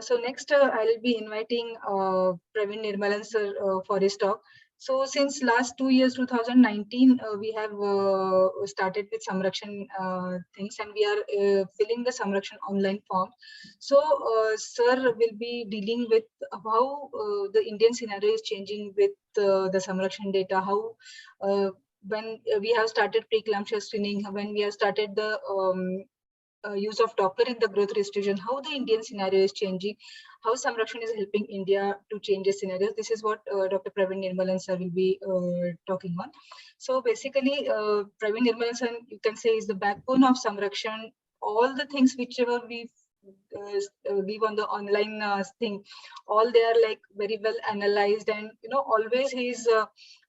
So next, I'll be inviting Praveen Nirmalan sir for his talk. So since last 2 years, 2019, we have started with Samrakshan things, and we are filling the Samrakshan online form. So sir will be dealing with how the Indian scenario is changing with the Samrakshan data, how when we have started preeclampsia screening, when we have started the use of Doppler in the growth restriction, how the Indian scenario is changing, how Samrakshan is helping India to change the scenarios. This is what Dr. Praveen Nirmalan sir will be talking on. So basically, Praveen Nirmalan sir, you can say, is the backbone of Samrakshan. All the things whichever we give on the online thing, all they are like very well analyzed, and always he's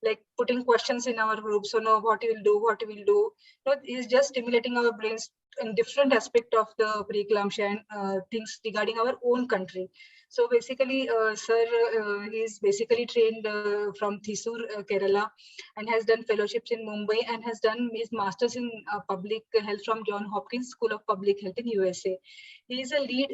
like putting questions in our group. So no, what he will do, what he will do. He's just stimulating our brains in different aspect of the preeclampsia and things regarding our own country. So basically, sir, is basically trained from Thrissur, Kerala, and has done fellowships in Mumbai, and has done his masters in public health from John Hopkins School of Public Health in USA. He is a lead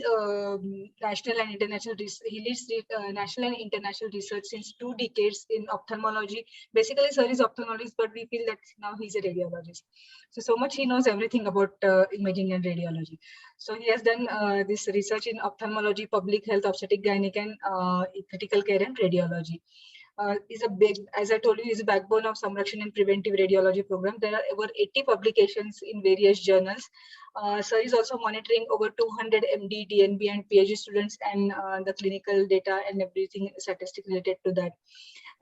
national and international. He leads national and international research since 2 decades in ophthalmology. Basically, sir is ophthalmologist, but we feel that now he's a radiologist. So much he knows everything about imaging and radiology. So he has done this research in ophthalmology, public health, obstetric gynec, and critical care and radiology. Is a big, as I told you, is a backbone of Samrakshan and preventive radiology program. There are over 80 publications in various journals. Sir is also monitoring over 200 MD, DNB, and PhD students, and the clinical data and everything statistic related to that.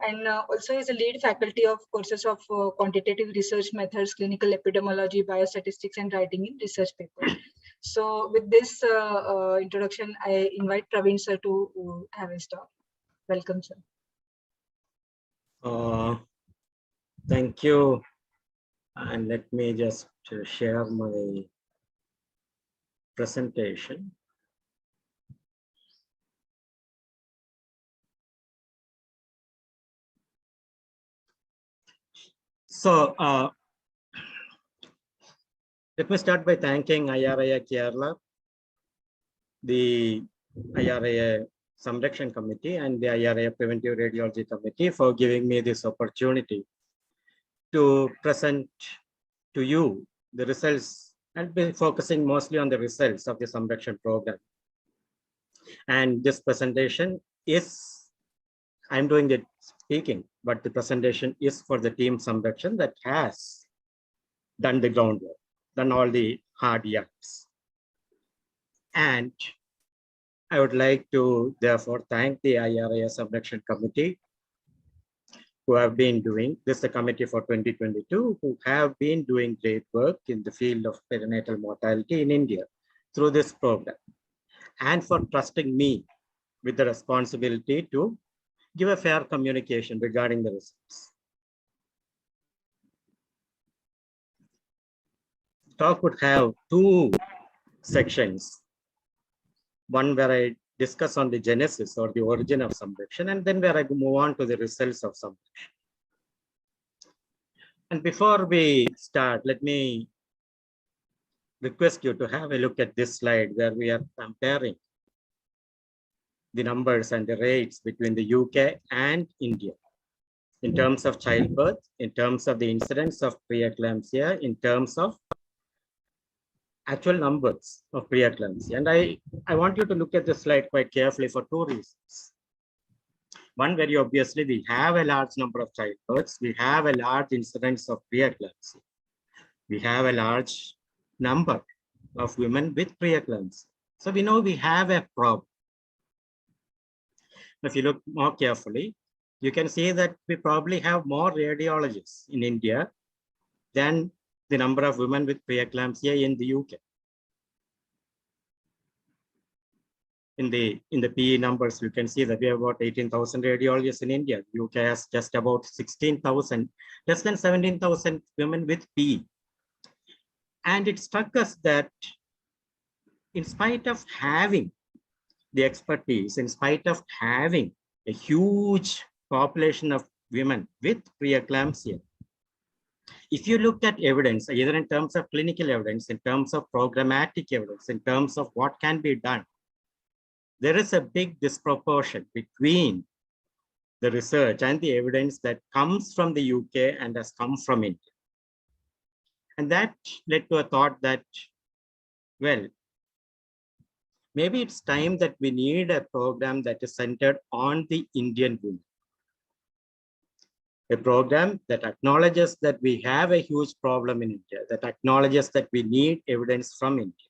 And also is a lead faculty of courses of quantitative research methods, clinical epidemiology, biostatistics, and writing in research papers. So with this introduction, I invite Praveen sir to have his talk. Welcome, sir. Thank you. And let me just share my presentation. So let me start by thanking IRIA Kerala, the IRIA Samrakshan Committee, and the IRIA Preventive Radiology Committee for giving me this opportunity to present to you the results, and be focusing mostly on the results of the Samrakshan program. And this presentation is, I'm doing the speaking, but the presentation is for the team Samrakshan that has done the groundwork, done all the hard yards. And I would like to therefore thank the IRIA Samrakshan Committee who have been doing this, the committee for 2022, who have been doing great work in the field of perinatal mortality in India through this program, and for trusting me with the responsibility to give a fair communication regarding the results. The talk would have two sections. One where I discuss on the genesis or the origin of Samrakshan, and then where I move on to the results of Samrakshan. And before we start, let me request you to have a look at this slide where we are comparing the numbers and the rates between the UK and India in terms of childbirth, in terms of the incidence of preeclampsia, in terms of actual numbers of preeclampsia. And I want you to look at the slide quite carefully for two reasons. One, very obviously, we have a large number of childbirths. We have a large incidence of preeclampsia. We have a large number of women with preeclampsia. So we know we have a problem. If you look more carefully, you can see that we probably have more radiologists in India than the number of women with preeclampsia in the UK. In the PE numbers, you can see that we have about 18,000 radiologists in India. UK has just about 16,000, less than 17,000 women with PE. And it struck us that in spite of having the expertise, in spite of having a huge population of women with preeclampsia, if you look at evidence, either in terms of clinical evidence, in terms of programmatic evidence, in terms of what can be done, there is a big disproportion between the research and the evidence that comes from the UK and has come from India. And that led to a thought that, well, maybe it's time that we need a program that is centered on the Indian women. A program that acknowledges that we have a huge problem in India, that acknowledges that we need evidence from India.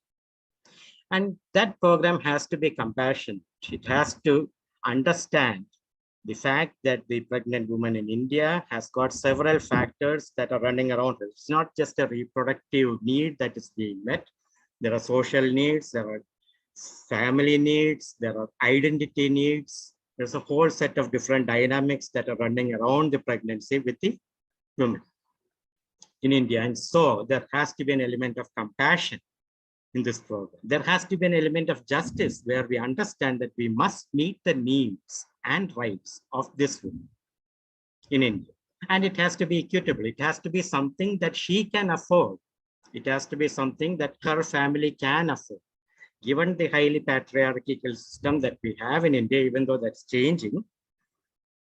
And that program has to be compassionate. It has to understand the fact that the pregnant woman in India has got several factors that are running around her. It's not just a reproductive need that is being met. There are social needs, there are family needs, there are identity needs. There's a whole set of different dynamics that are running around the pregnancy with the women in India. And so there has to be an element of compassion in this program. There has to be an element of justice where we understand that we must meet the needs and rights of this woman in India. And it has to be equitable. It has to be something that she can afford. It has to be something that her family can afford. Given the highly patriarchal system that we have in India, even though that's changing,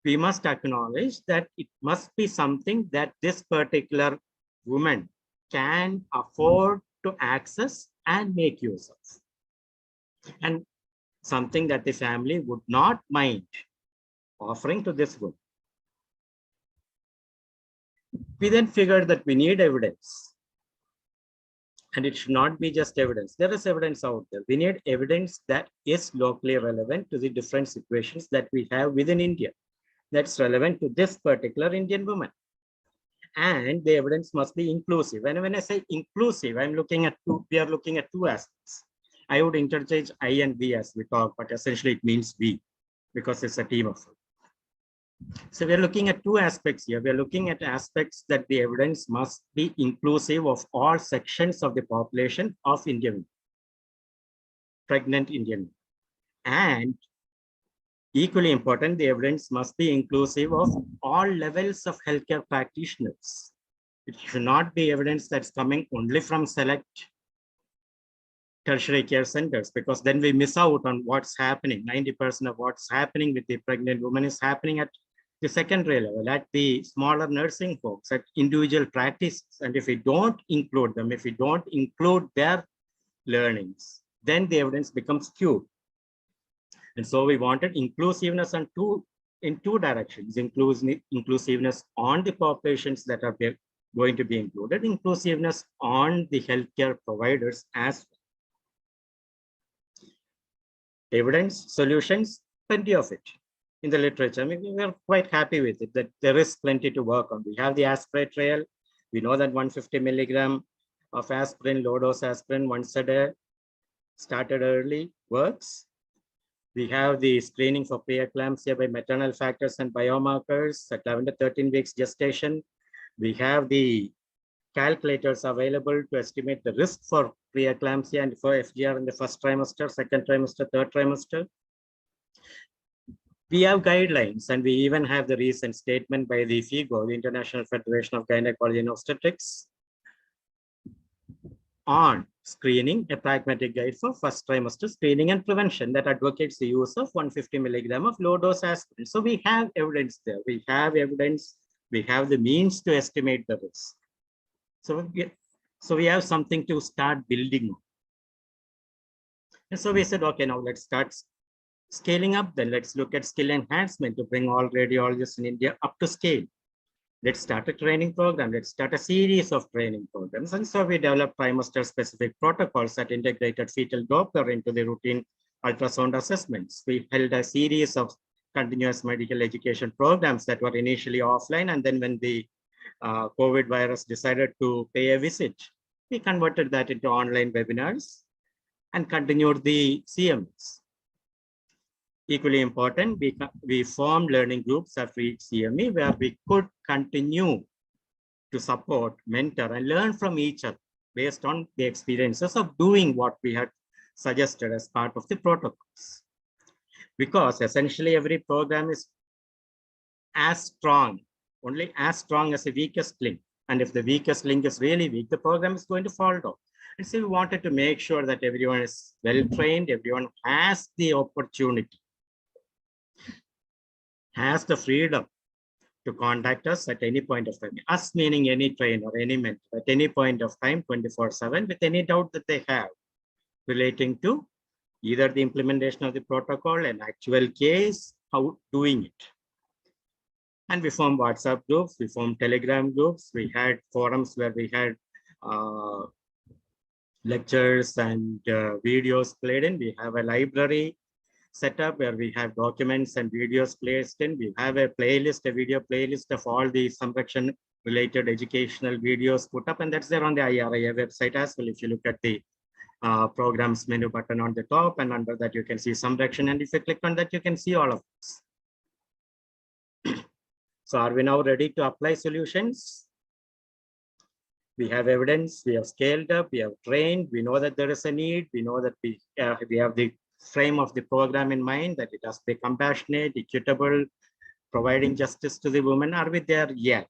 we must acknowledge that it must be something that this particular woman can afford to access and make use of. And something that the family would not mind offering to this woman. We then figured that we need evidence. And it should not be just evidence. There is evidence out there. We need evidence that is locally relevant to the different situations that we have within India. That's relevant to this particular Indian woman. And the evidence must be inclusive. And when I say inclusive, we are looking at two aspects. I would interchange I and we as we talk, but essentially it means we, because it's a team of. So we're looking at two aspects here. We're looking at aspects that the evidence must be inclusive of all sections of the population of Indian, pregnant Indian. And equally important, the evidence must be inclusive of all levels of healthcare practitioners. It should not be evidence that's coming only from select tertiary care centers, because then we miss out on what's happening. 90% of what's happening with the pregnant woman is happening at the secondary level, at the smaller nursing homes, at individual practices. And if we don't include them, if we don't include their learnings, then the evidence becomes skewed. And so we wanted inclusiveness in two directions: inclusiveness on the populations that are going to be included, inclusiveness on the healthcare providers as well. Evidence, solutions, plenty of it in the literature. I mean, we are quite happy with it, that there is plenty to work on. We have the aspirin trail. We know that 150 milligram of aspirin, low dose aspirin once a day, started early, works. We have the screening for preeclampsia by maternal factors and biomarkers at 11 to 13 weeks gestation. We have the calculators available to estimate the risk for preeclampsia and for FGR in the first trimester, second trimester, third trimester. We have guidelines, and we even have the recent statement by the FIGO, the International Federation of Gynecology and Obstetrics, on screening, a pragmatic guide for first trimester screening and prevention that advocates the use of 150 milligram of low dose aspirin. So we have evidence there. We have evidence. We have the means to estimate the risk. So we have something to start building on. And so we said, okay, now let's start scaling up. Then let's look at skill enhancement to bring all radiologists in India up to scale. Let's start a training program. Let's start a series of training programs. And so we developed trimester specific protocols that integrated fetal Doppler into the routine ultrasound assessments. We held a series of continuous medical education programs that were initially offline. And then when the COVID virus decided to pay a visit, we converted that into online webinars and continued the CMEs. Equally important, we formed learning groups after each CME where we could continue to support, mentor, and learn from each other based on the experiences of doing what we had suggested as part of the protocols. Because essentially every program is as strong, only as strong as the weakest link. And if the weakest link is really weak, the program is going to fall down. And so we wanted to make sure that everyone is well trained, everyone has the opportunity, has the freedom to contact us at any point of time. Us meaning any trainer or any mentor at any point of time, 24/7, with any doubt that they have relating to either the implementation of the protocol, an actual case, how doing it. And we formed WhatsApp groups, we formed Telegram groups, we had forums where we had lectures and videos played in. We have a library set up where we have documents and videos placed in. We have a playlist, a video playlist of all the Samrakshan related educational videos put up, and that's there on the IRIA website as well. If you look at the programs menu button on the top, and under that you can see Samrakshan, and if you click on that, you can see all of this. So are we now ready to apply solutions? We have evidence, we have scaled up, we have trained, we know that there is a need, we know that we have the frame of the program in mind, that it has to be compassionate, equitable, providing justice to the women. Are we there yet?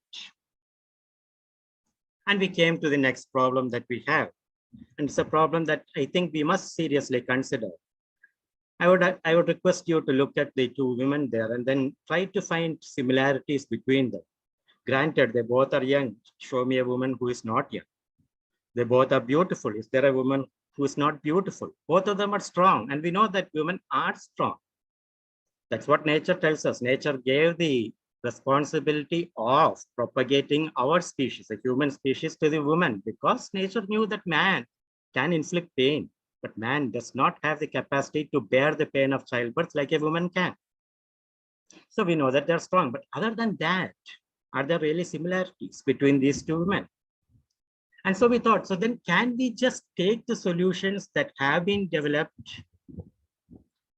And we came to the next problem that we have. And it's a problem that I think we must seriously consider. I would request you to look at the two women there and then try to find similarities between them. Granted, they both are young. Show me a woman who is not young. They both are beautiful. Is there a woman who is not beautiful? Both of them are strong. And we know that women are strong. That's what nature tells us. Nature gave the responsibility of propagating our species, the human species, to the woman, because nature knew that man can inflict pain, but man does not have the capacity to bear the pain of childbirth like a woman can. So we know that they're strong. But other than that, are there really similarities between these two women? And so we thought, so then can we just take the solutions that have been developed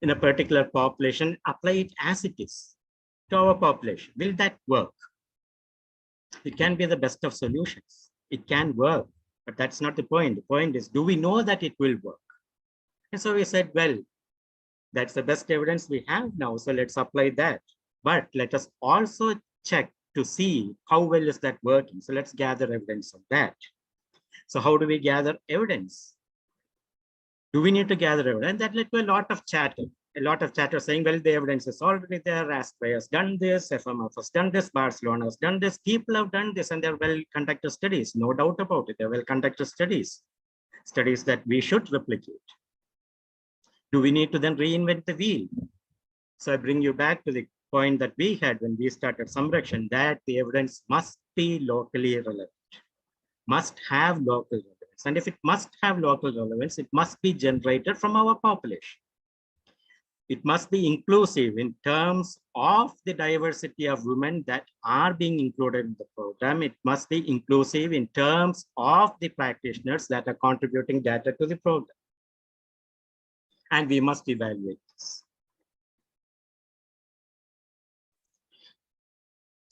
in a particular population, apply it as it is to our population? Will that work? It can be the best of solutions. It can work, but that's not the point. The point is, do we know that it will work? And so we said, well, that's the best evidence we have now, so let's apply that. But let us also check to see how well is that working. So let's gather evidence of that. So how do we gather evidence? Do we need to gather evidence? That led to a lot of chatter saying, well, the evidence is already there. ASPRE has done this, FMF has done this, Barcelona has done this, people have done this, and they're well-conducted studies, no doubt about it. They're well-conducted studies that we should replicate. Do we need to then reinvent the wheel? So I bring you back to the point that we had when we started Samrakshan, that the evidence must be locally relevant, must have local relevance. And if it must have local relevance, it must be generated from our population. It must be inclusive in terms of the diversity of women that are being included in the program. It must be inclusive in terms of the practitioners that are contributing data to the program. And we must evaluate this.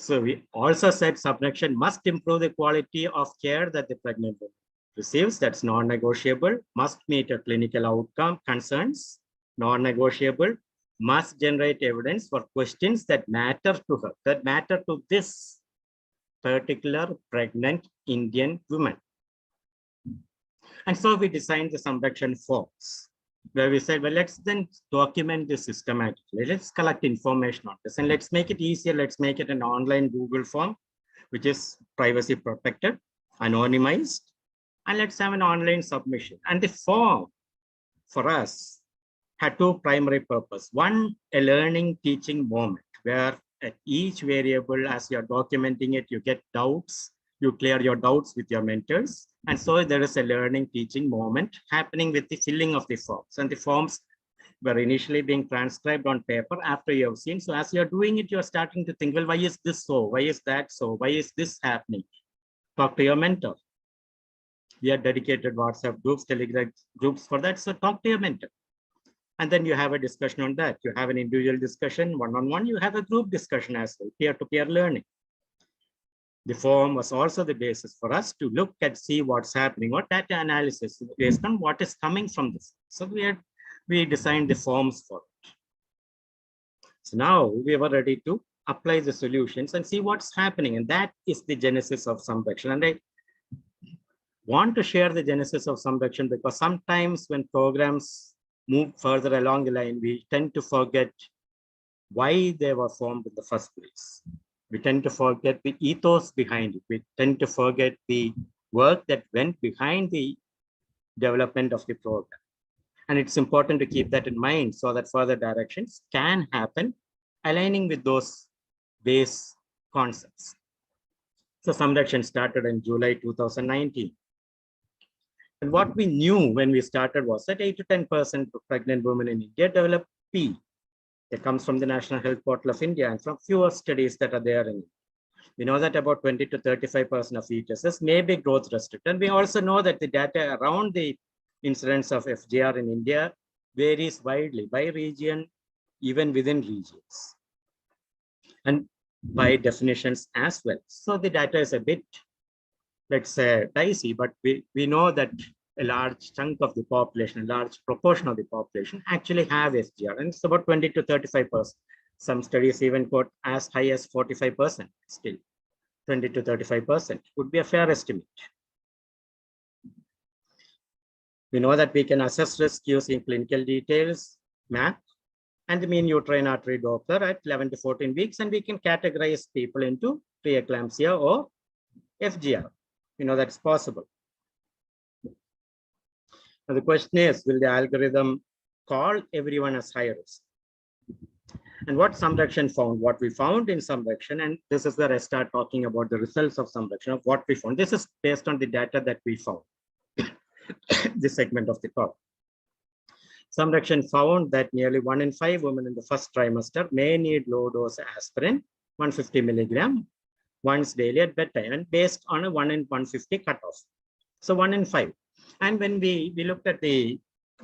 So we also said Samrakshan must improve the quality of care that the pregnant woman receives. That's non-negotiable. Must meet a clinical outcome concerns. Non-negotiable. Must generate evidence for questions that matter to her, that matter to this particular pregnant Indian woman. And so we designed the Samrakshan forms, where we said, well, let's then document this systematically. Let's collect information on this and let's make it easier. Let's make it an online Google form, which is privacy protected, anonymized, and let's have an online submission. And the form for us had two primary purposes. One, a learning teaching moment, where at each variable, as you're documenting it, you get doubts, you clear your doubts with your mentors. And so there is a learning teaching moment happening with the filling of the forms. And the forms were initially being transcribed on paper after you have seen. So as you're doing it, you're starting to think, well, why is this so? Why is that so? Why is this happening? Talk to your mentor. We have dedicated WhatsApp groups, Telegram groups for that. So talk to your mentor. And then you have a discussion on that. You have an individual discussion, one-on-one. You have a group discussion as well, peer-to-peer learning. The form was also the basis for us to look at, see what's happening, or data analysis based on what is coming from this. So we designed the forms for it. So now we were ready to apply the solutions and see what's happening. And that is the genesis of Samrakshan. And want to share the genesis of Samrakshan because sometimes when programs move further along the line, we tend to forget why they were formed in the first place. We tend to forget the ethos behind it. We tend to forget the work that went behind the development of the program. And it's important to keep that in mind so that further directions can happen aligning with those base concepts. So Samrakshan started in July 2019. And what we knew when we started was that 8 to 10% of pregnant women in India develop P. It comes from the National Health Portal of India and from fewer studies that are there in it. We know that about 20 to 35% of fetuses may be growth restricted. And we also know that the data around the incidence of FGR in India varies widely by region, even within regions, and by definitions as well. So the data is a bit, let's say, dicey, but we know that a large chunk of the population, a large proportion of the population actually have FGR, and it's about 20 to 35%. Some studies even quote as high as 45% still. 20 to 35% would be a fair estimate. We know that we can assess risk using clinical details, map, and the mean uterine artery Doppler at 11 to 14 weeks, and we can categorize people into preeclampsia or FGR. We know that's possible. Now the question is, will the algorithm call everyone as high risk? And what Samrakshan found, what we found in Samrakshan, and this is where I start talking about the results of Samrakshan, of what we found. This is based on the data that we found, this segment of the talk. Samrakshan found that nearly 1 in 5 women in the first trimester may need low dose aspirin, 150 milligram, once daily at bedtime, and based on a 1 in 150 cutoff. So 1 in 5. And when we looked at the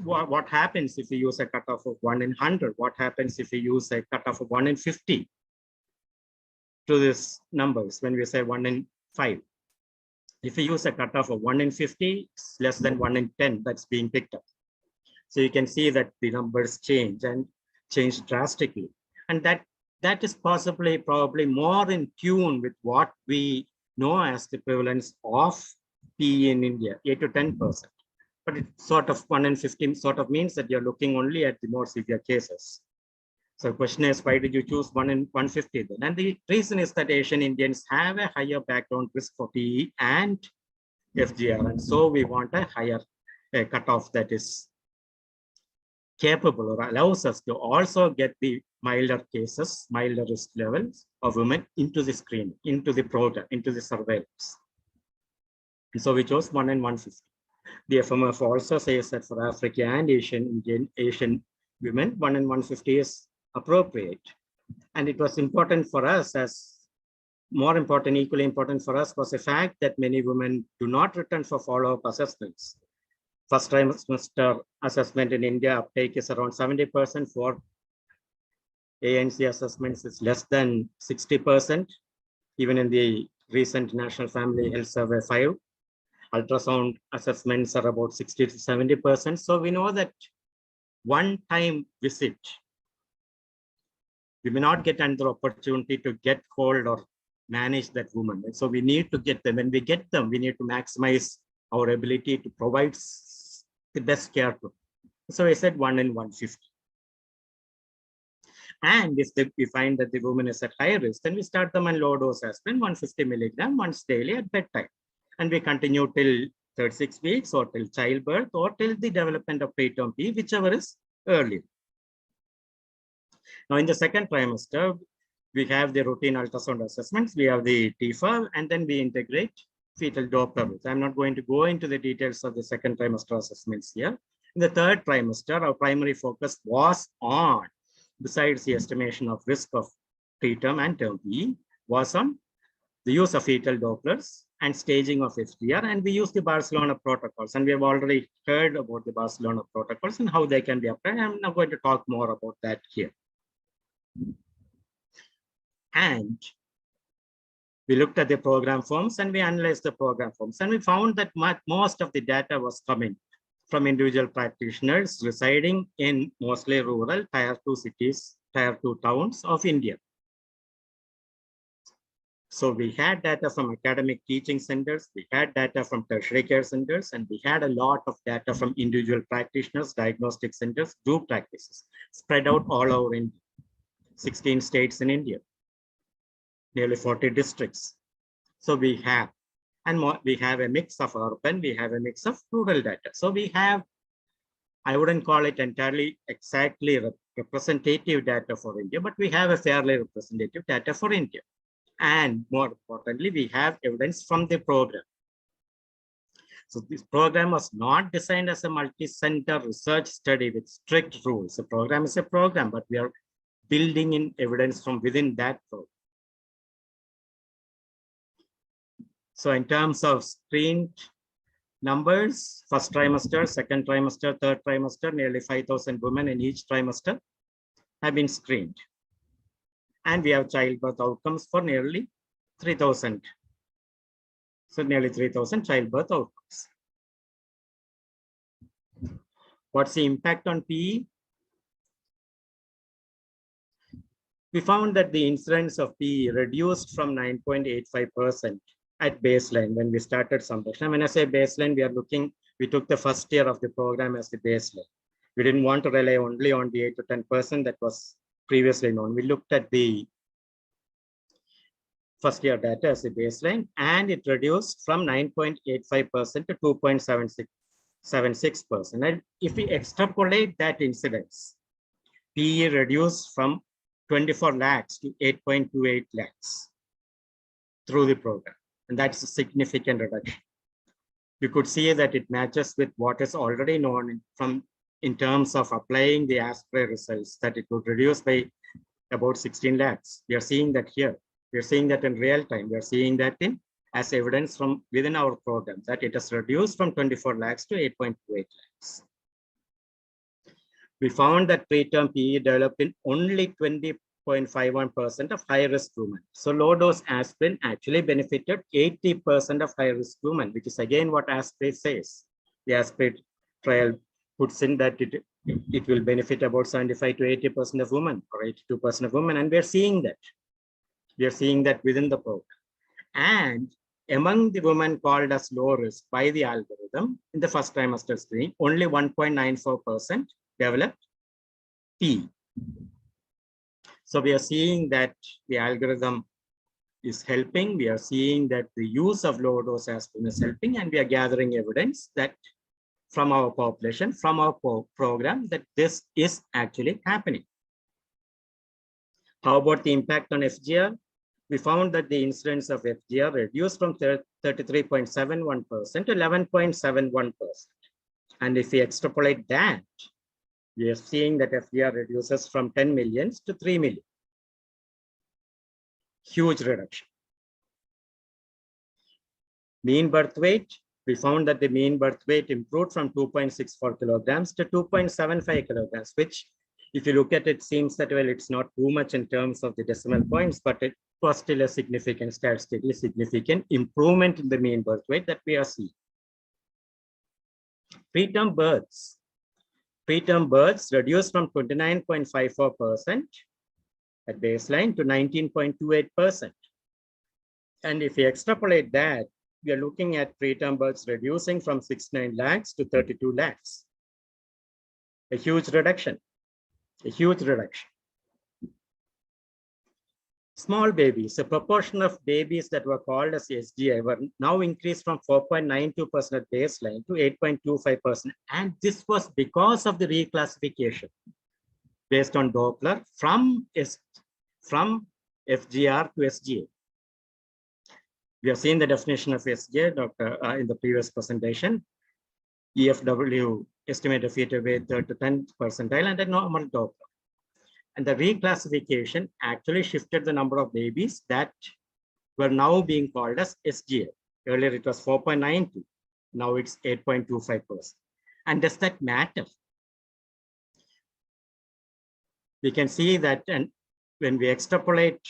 what happens if we use a cutoff of 1 in 100, what happens if we use a cutoff of 1 in 50 to these numbers when we say 1 in 5. If we use a cutoff of 1 in 50, it's less than 1 in 10 that's being picked up. So you can see that the numbers change and change drastically. And that is probably more in tune with what we know as the prevalence of PE in India, 8 to 10%. But it sort of 1 in 15 sort of means that you're looking only at the more severe cases. So the question is, why did you choose 1 in 150 then? And the reason is that Asian Indians have a higher background risk for PE and FGR. And so we want a higher cutoff that is capable or allows us to also get the milder cases, milder risk levels of women into the screening, into the program, into the surveillance. And so we chose 1 in 150. The FMF also says that for African and Asian women, 1 in 150 is appropriate. And it was important for us, as more important, equally important for us was the fact that many women do not return for follow-up assessments. First trimester assessment in India uptake is around 70%. For ANC assessments, it's less than 60%. Even in the recent National Family Health Survey 5, ultrasound assessments are about 60 to 70%. So we know that one-time visit, we may not get another opportunity to get hold or manage that woman. So we need to get them. When we get them, we need to maximize our ability to provide the best care to them. So I said 1 in 150. And if we find that the woman is at high risk, then we start them on low dose aspirin, 150 milligram once daily at bedtime. And we continue till 36 weeks or till childbirth or till the development of preterm P, whichever is earlier. Now in the second trimester, we have the routine ultrasound assessments, we have the TFA, and then we integrate fetal Doppler. I'm not going to go into the details of the second trimester assessments here. In the third trimester, our primary focus was on, besides the estimation of risk of preterm and term P, was on the use of fetal Dopplers and staging of FGR, and we use the Barcelona protocols, and we have already heard about the Barcelona protocols and how they can be applied. I'm not going to talk more about that here. And we looked at the program forms and we analyzed the program forms, and we found that most of the data was coming from individual practitioners residing in mostly rural tier 2 cities, tier 2 towns of India. So we had data from academic teaching centers, we had data from tertiary care centers, and we had a lot of data from individual practitioners, diagnostic centers, group practices, spread out all over India, 16 states in India, nearly 40 districts. So we have, and more, we have a mix of urban, we have a mix of rural data. So we have, I wouldn't call it entirely exactly representative data for India, but we have a fairly representative data for India. And more importantly, we have evidence from the program. So this program was not designed as a multi-center research study with strict rules. The program is a program, but we are building in evidence from within that program. So in terms of screened numbers, first trimester, second trimester, third trimester, nearly 5,000 women in each trimester have been screened. And we have childbirth outcomes for nearly 3,000. So nearly 3,000 childbirth outcomes. What's the impact on PE? We found that the incidence of PE reduced from 9.85% at baseline when we started Samrakshan. When I say baseline, we took the first year of the program as the baseline. We didn't want to rely only on the 8 to 10% that was previously known. We looked at the first year data as a baseline, and it reduced from 9.85% to 2.76%. And if we extrapolate that incidence, PE reduced from 24 lakhs to 8.28 lakhs through the program. And that's a significant reduction. You could see that it matches with what is already known in terms of applying the ASPRE results, that it would reduce by about 16 lakhs. We are seeing that here. We are seeing that in real time. We are seeing that as evidence from within our program, that it has reduced from 24 lakhs to 8.28 lakhs. We found that preterm PE developed in only 20.51% of high-risk women. So low-dose aspirin actually benefited 80% of high-risk women, which is again what ASPRE says. The ASPRE trial puts in that it will benefit about 75 to 80% of women or 82% of women, and we're seeing that. We are seeing that within the program. And among the women called as low risk by the algorithm in the first trimester screening, only 1.94% developed P. So we are seeing that the algorithm is helping. We are seeing that the use of low dose aspirin is helping, and we are gathering evidence that from our population, from our program, that this is actually happening. How about the impact on FGR? We found that the incidence of FGR reduced from 33.71% to 11.71%. And if we extrapolate that, we are seeing that FGR reduces from 10 millions to 3 million. Huge reduction. Mean birth weight, we found that the mean birth weight improved from 2.64 kilograms to 2.75 kilograms, which if you look at it, seems that, well, it's not too much in terms of the decimal points, but it was still a significant, statistically significant improvement in the mean birth weight that we are seeing. Preterm births reduced from 29.54% at baseline to 19.28%. And if we extrapolate that, we are looking at preterm births reducing from 69 lakhs to 32 lakhs. A huge reduction. A huge reduction. Small babies, the proportion of babies that were called as SGI were now increased from 4.92% at baseline to 8.25%. And this was because of the reclassification based on Doppler from FGR to SGA. We have seen the definition of SGA, in the previous presentation. EFW, estimated fetal weight, 3rd to 10th percentile, and a normal Doppler. And the reclassification actually shifted the number of babies that were now being called as SGA. Earlier it was 4.92, now it's 8.25%. And does that matter? We can see that, and when we extrapolate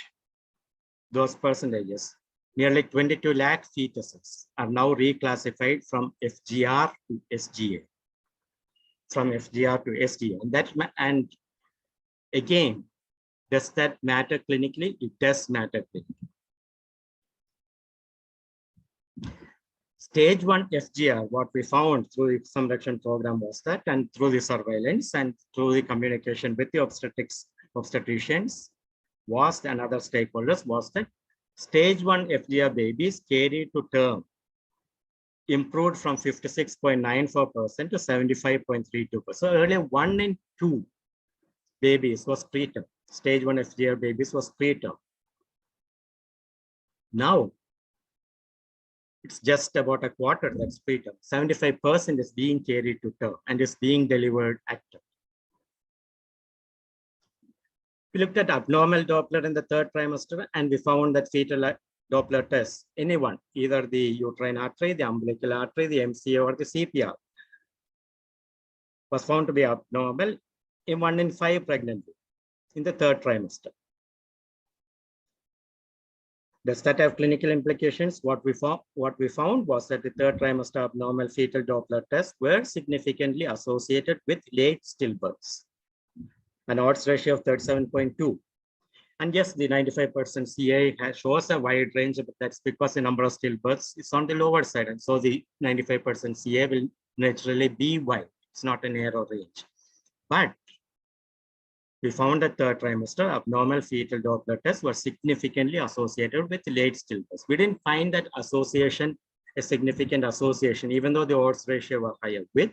those percentages, nearly 22 lakh fetuses are now reclassified from FGR to SGA. From FGR to SGA. And again, does that matter clinically? It does matter clinically. Stage 1 FGR, what we found through the Samrakshan program was that, and through the surveillance and through the communication with the obstetricians was, and other stakeholders, was that stage 1 FGR babies carried to term improved from 56.94% to 75.32%. So earlier 1 in 2 babies was preterm. Stage 1 FGR babies was preterm. Now it's just about a quarter that's preterm. 75% is being carried to term and is being delivered at term. We looked at abnormal Doppler in the 3rd trimester, and we found that fetal Doppler test, anyone, either the uterine artery, the umbilical artery, the MCA, or the CPR, was found to be abnormal in 1 in 5 pregnancy in the 3rd trimester. Does that have clinical implications? What we found was that the 3rd trimester abnormal fetal Doppler tests were significantly associated with late stillbirths, an odds ratio of 37.2. And yes, the 95% CA shows a wide range, but that's because the number of stillbirths is on the lower side. And so the 95% CA will naturally be wide. It's not a narrow range. But we found that 3rd trimester abnormal fetal Doppler tests were significantly associated with late stillbirths. We didn't find that association, a significant association, even though the odds ratio were higher with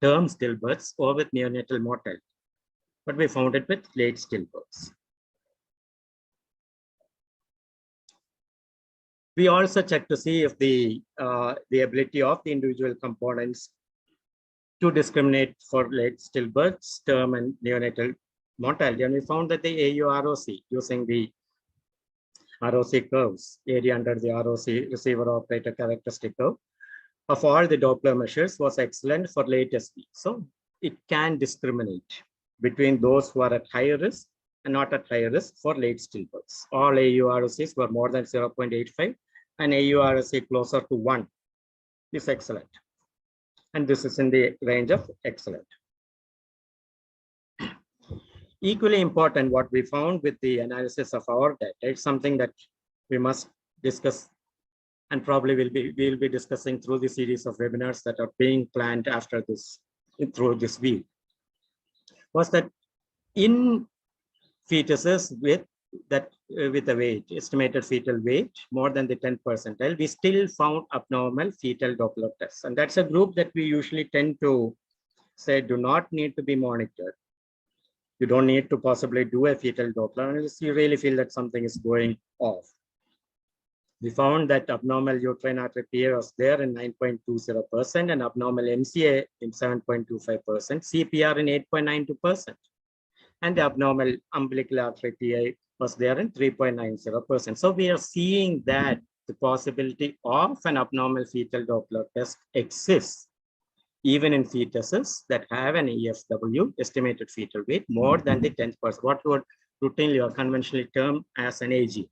term stillbirths or with neonatal mortality. But we found it with late stillbirths. We also checked to see if the ability of the individual components to discriminate for late stillbirths, term, and neonatal mortality. And we found that the AUROC, using the ROC curves, area under the ROC receiver operator characteristic curve, of all the Doppler measures was excellent for late SB. So it can discriminate between those who are at higher risk and not at higher risk for late stillbirths. All AUROCs were more than 0.85, and AUROC closer to 1 is excellent. And this is in the range of excellent. Equally important, what we found with the analysis of our data, it's something that we must discuss, and probably we'll be discussing through the series of webinars that are being planned after this, through this week, was that in fetuses with a weight, estimated fetal weight more than the 10th percentile, we still found abnormal fetal Doppler tests. And that's a group that we usually tend to say do not need to be monitored. You don't need to possibly do a fetal Doppler unless you really feel that something is going off. We found that abnormal uterine artery PA was there in 9.20% and abnormal MCA in 7.25%, CPR in 8.92%. And the abnormal umbilical artery PA was there in 3.90%. So we are seeing that the possibility of an abnormal fetal Doppler test exists even in fetuses that have an EFW, estimated fetal weight, more than the 10th percentile, what would routinely or conventionally term as an AG.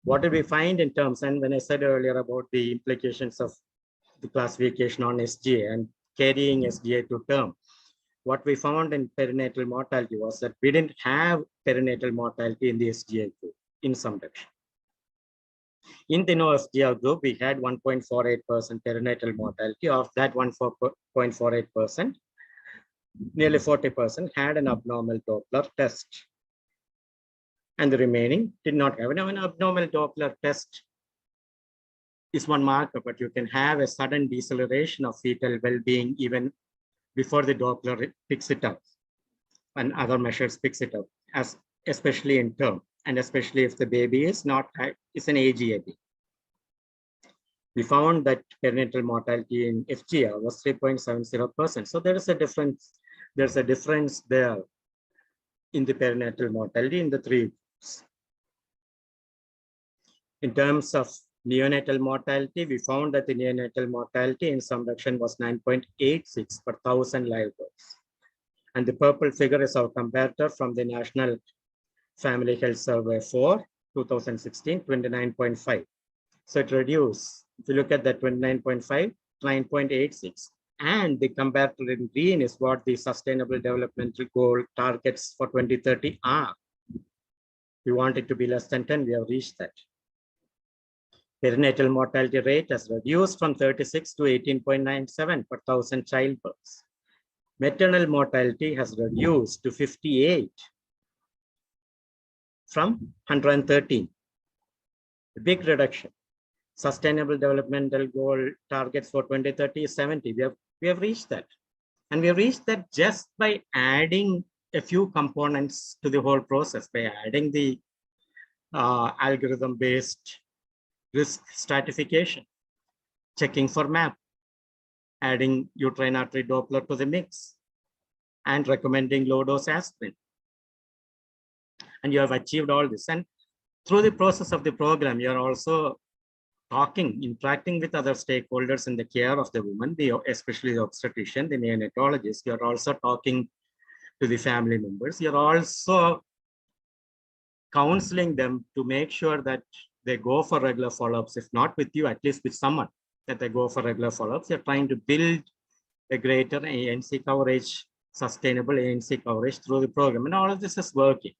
What did we find in terms, and when I said earlier about the implications of the classification on SGA and carrying SGA to term, what we found in perinatal mortality was that we didn't have perinatal mortality in the SGA group in Samrakshan. In the no FGR group, we had 1.48% perinatal mortality. Of that 1.48%, nearly 40% had an abnormal Doppler test. And the remaining did not have. Now, an abnormal Doppler test is one marker, but you can have a sudden deceleration of fetal well-being even before the Doppler picks it up and other measures picks it up, as especially in term, and especially if the baby is not is an AGAB. We found that perinatal mortality in FGR was 3.70%. So there is a difference. There's a difference there in the perinatal mortality in the three groups. In terms of neonatal mortality, we found that the neonatal mortality in Samrakshan was 9.86 per 1,000 live births. And the purple figure is our comparator from the National Family Health Survey for 2016, 29.5. So it reduced. If you look at that 29.5, 9.86. And the comparator in green is what the Sustainable Developmental Goal targets for 2030 are. We want it to be less than 10, we have reached that. Perinatal mortality rate has reduced from 36 to 18.97 per thousand childbirths. Maternal mortality has reduced to 58 from 113. A big reduction. Sustainable developmental goal targets for 2030 is 70. We have reached that. And we have reached that just by adding a few components to the whole process, by adding the algorithm-based risk stratification, checking for MAP, adding uterine artery Doppler to the mix, and recommending low-dose aspirin. And you have achieved all this. And through the process of the program, you are also interacting with other stakeholders in the care of the woman, especially the obstetrician, the neonatologist. You are also talking to the family members. You're also counseling them to make sure that they go for regular follow-ups, if not with you, at least with someone, that they go for regular follow-ups. You're trying to build a greater ANC coverage, sustainable ANC coverage through the program. And all of this is working.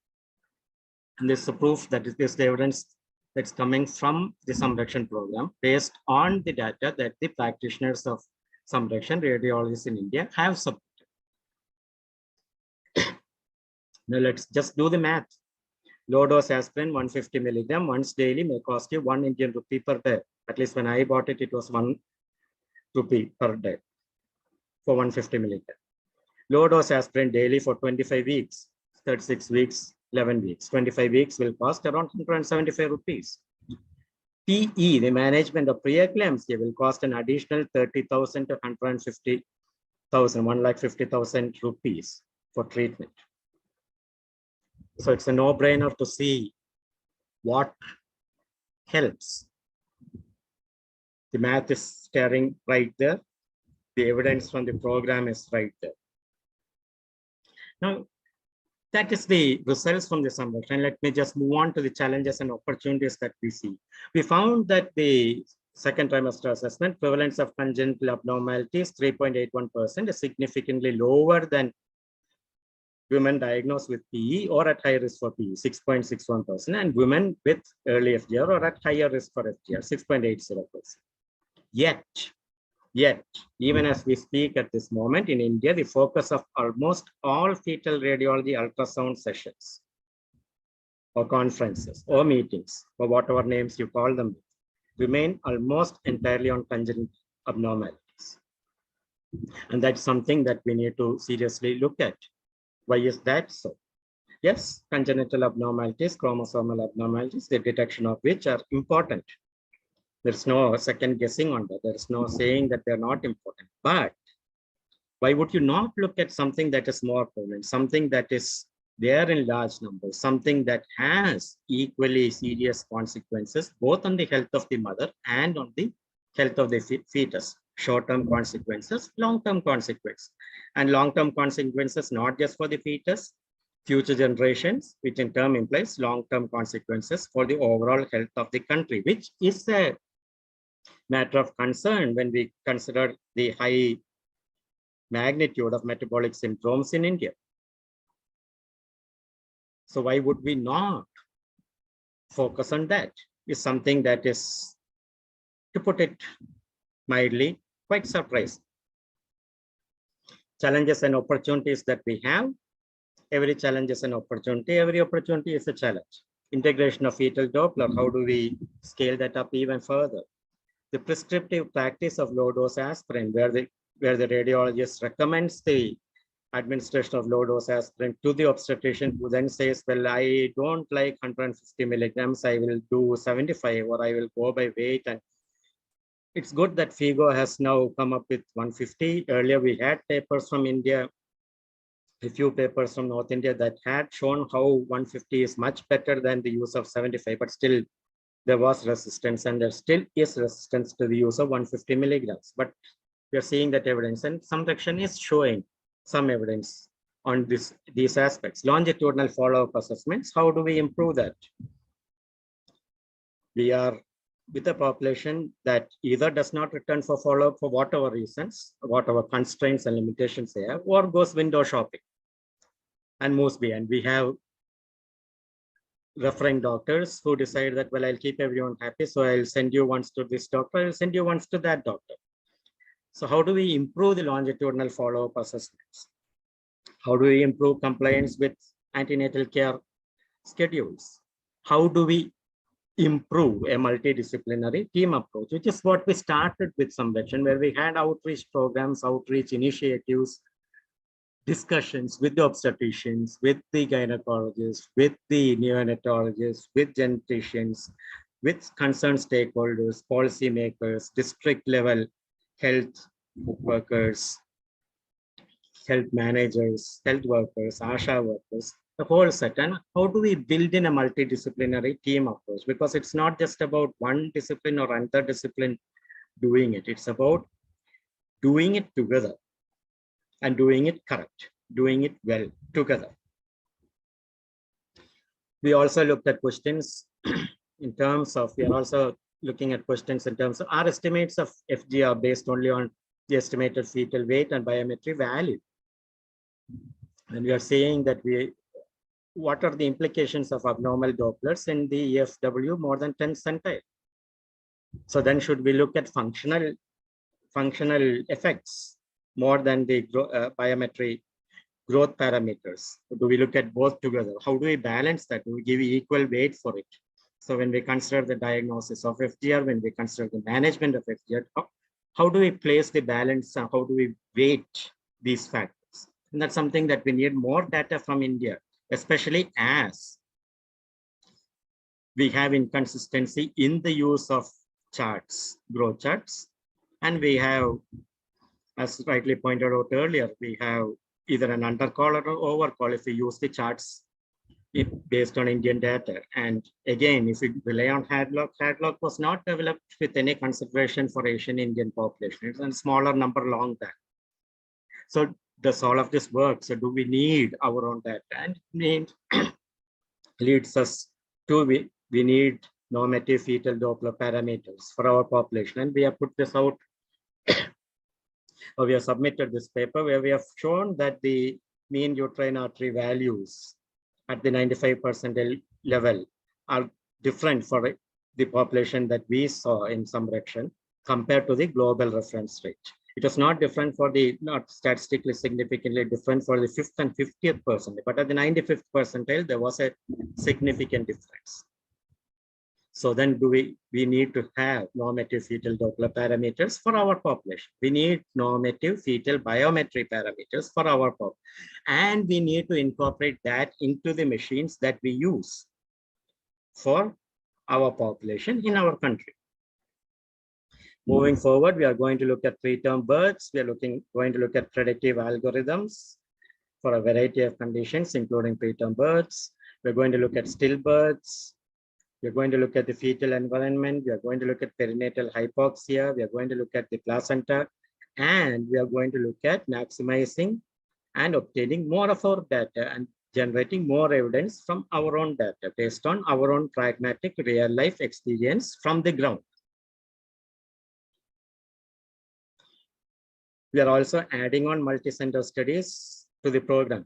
And this is a proof that this is the evidence that's coming from the Samrakshan program based on the data that the practitioners of Samrakshan, radiologists in India, have submitted. Now let's just do the math. Low dose aspirin, 150 milligram once daily may cost you 1 Indian rupee per day. At least when I bought it, it was 1 rupee per day for 150 milligram. Low dose aspirin daily for 25 weeks, 36 weeks, 11 weeks. 25 weeks will cost around 175 rupees. PE, the management of preeclampsia, will cost an additional 30,000 to 150,000, 1,50,000 rupees for treatment. So it's a no-brainer to see what helps. The math is staring right there. The evidence from the program is right there. Now, that is the results from the Samrakshan. Let me just move on to the challenges and opportunities that we see. We found that the second trimester assessment prevalence of congenital abnormalities 3.81% is significantly lower than women diagnosed with PE or at high risk for PE, 6.61%, and women with early FGR or at higher risk for FGR, 6.80%. Yet, even as we speak at this moment in India, the focus of almost all fetal radiology ultrasound sessions or conferences or meetings or whatever names you call them remain almost entirely on congenital abnormalities. And that's something that we need to seriously look at. Why is that so? Yes, congenital abnormalities, chromosomal abnormalities, the detection of which are important. There's no second guessing on that. There's no saying that they're not important. But why would you not look at something that is more prevalent, something that is there in large numbers, something that has equally serious consequences, both on the health of the mother and on the health of the fetus? Short-term consequences, long-term consequences, and long-term consequences not just for the fetus, future generations, which in turn implies long-term consequences for the overall health of the country, which is a matter of concern when we consider the high magnitude of metabolic syndromes in India. So why would we not focus on that? Is something that is, to put it mildly, quite surprising. Challenges and opportunities that we have. Every challenge is an opportunity. Every opportunity is a challenge. Integration of fetal Doppler. How do we scale that up even further? The prescriptive practice of low-dose aspirin, where the radiologist recommends the administration of low-dose aspirin to the obstetrician, who then says, well, I don't like 150 milligrams. I will do 75, or I will go by weight. And it's good that FIGO has now come up with 150. Earlier, we had papers from India, a few papers from North India that had shown how 150 is much better than the use of 75, but still there was resistance, and there still is resistance to the use of 150 milligrams. But we are seeing that evidence, and Samrakshan is showing some evidence on these aspects. Longitudinal follow-up assessments, how do we improve that? We are with a population that either does not return for follow-up for whatever reasons, whatever constraints and limitations they have, or goes window shopping and moves beyond. We have referring doctors who decide that, well, I'll keep everyone happy, so I'll send you once to this doctor, I'll send you once to that doctor. So how do we improve the longitudinal follow-up assessments? How do we improve compliance with antenatal care schedules? How do we improve a multidisciplinary team approach, which is what we started with Samrakshan, where we had outreach programs, outreach initiatives, discussions with the obstetricians, with the gynecologists, with the neonatologists, with geneticians, with concerned stakeholders, policymakers, district level health workers, health managers, health workers, ASHA workers, the whole set. And how do we build in a multidisciplinary team approach? Because it's not just about one discipline or another discipline doing it. It's about doing it together and doing it correct, doing it well together. We also looked at questions in terms of, we are also looking at questions in terms of our estimates of FG are based only on the estimated fetal weight and biometry value. And we are saying that what are the implications of abnormal Dopplers in the EFW more than 10 centile? So then should we look at functional effects more than the biometry growth parameters? Do we look at both together? How do we balance that? Do we give equal weight for it? So when we consider the diagnosis of FGR, when we consider the management of FGR, how do we place the balance and how do we weight these factors? And that's something that we need more data from India, especially as we have inconsistency in the use of charts, growth charts. And we have, as rightly pointed out earlier, we have either an undercall or overcall if we use the charts based on Indian data. And again, if we rely on Hadlock was not developed with any consideration for Asian Indian population. It's a smaller number long back. So does all of this work? So do we need our own data? And leads us to we need normative fetal Doppler parameters for our population. And we have put this out, or we have submitted this paper where we have shown that the mean uterine artery values at the 95 percentile level are different for the population that we saw in Samrakshan compared to the global reference rate. It was not different for the, not statistically significantly different for the 5th and 50th percentile, but at the 95th percentile, there was a significant difference. So then we need to have normative fetal Doppler parameters for our population. We need normative fetal biometry parameters for our population. And we need to incorporate that into the machines that we use for our population in our country. Moving forward, we are going to look at preterm births. We are going to look at predictive algorithms for a variety of conditions, including preterm births. We're going to look at stillbirths. We're going to look at the fetal environment. We are going to look at perinatal hypoxia. We are going to look at the placenta. And we are going to look at maximizing and obtaining more of our data and generating more evidence from our own data based on our own pragmatic real-life experience from the ground. We are also adding on multi-center studies to the program,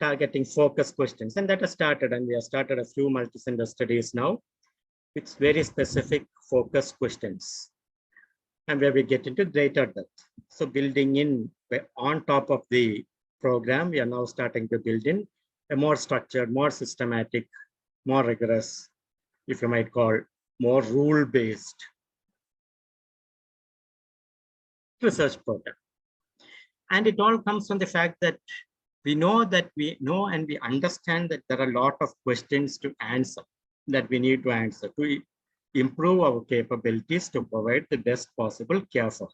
targeting focus questions, and that has started, and we have started a few multi-center studies now with very specific focus questions, and where we get into greater depth. So building in on top of the program, we are now starting to build in a more structured, more systematic, more rigorous, if you might call, more rule-based research program. And it all comes from the fact that we know and we understand that there are a lot of questions to answer that we need to answer to improve our capabilities to provide the best possible care for.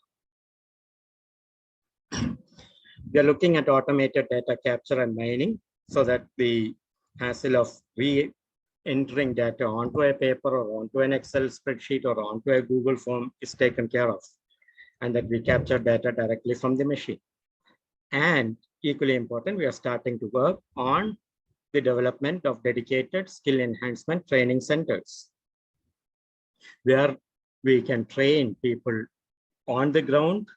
We are looking at automated data capture and mining so that the hassle of re-entering data onto a paper or onto an Excel spreadsheet or onto a Google form is taken care of, and that we capture data directly from the machine. And equally important, we are starting to work on the development of dedicated skill enhancement training centers, where we can train people on the ground,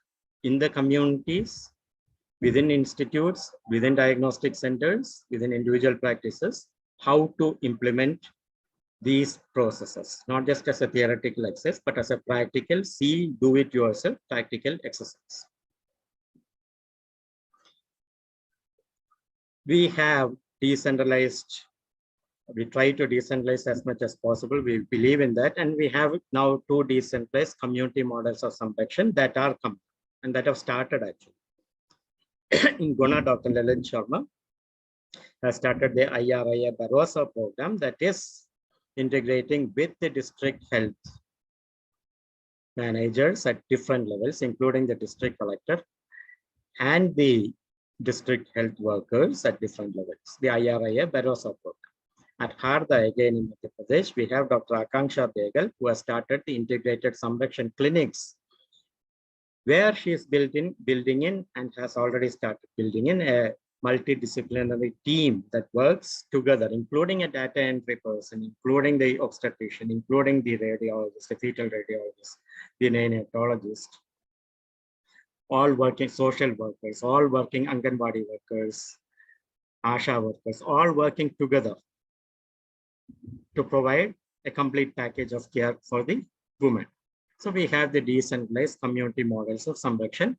in the communities, within institutes, within diagnostic centers, within individual practices, how to implement these processes, not just as a theoretical exercise, but as a practical, see, do it yourself, practical exercise. We have decentralized, we try to decentralize as much as possible. We believe in that. And we have now 2 decentralized community models of Samrakshan that are coming and that have started actually. In Guna, Dr. Lalit Sharma has started the IRIA Barossa program that is integrating with the district health managers at different levels, including the district collector and the district health workers at different levels, the IRIA Barossa program. At Hardha, again in Madhya Pradesh, we have Dr. Akanksha Begal, who has started the integrated Samrakshan clinics, where she is building in and has already started building in a multidisciplinary team that works together, including a data entry person, including the obstetrician, including the radiologist, the fetal radiologist, the neonatologist, all working social workers, all working Anganwadi workers, ASHA workers, all working together to provide a complete package of care for the women. So we have the decentralized community models of Samrakshan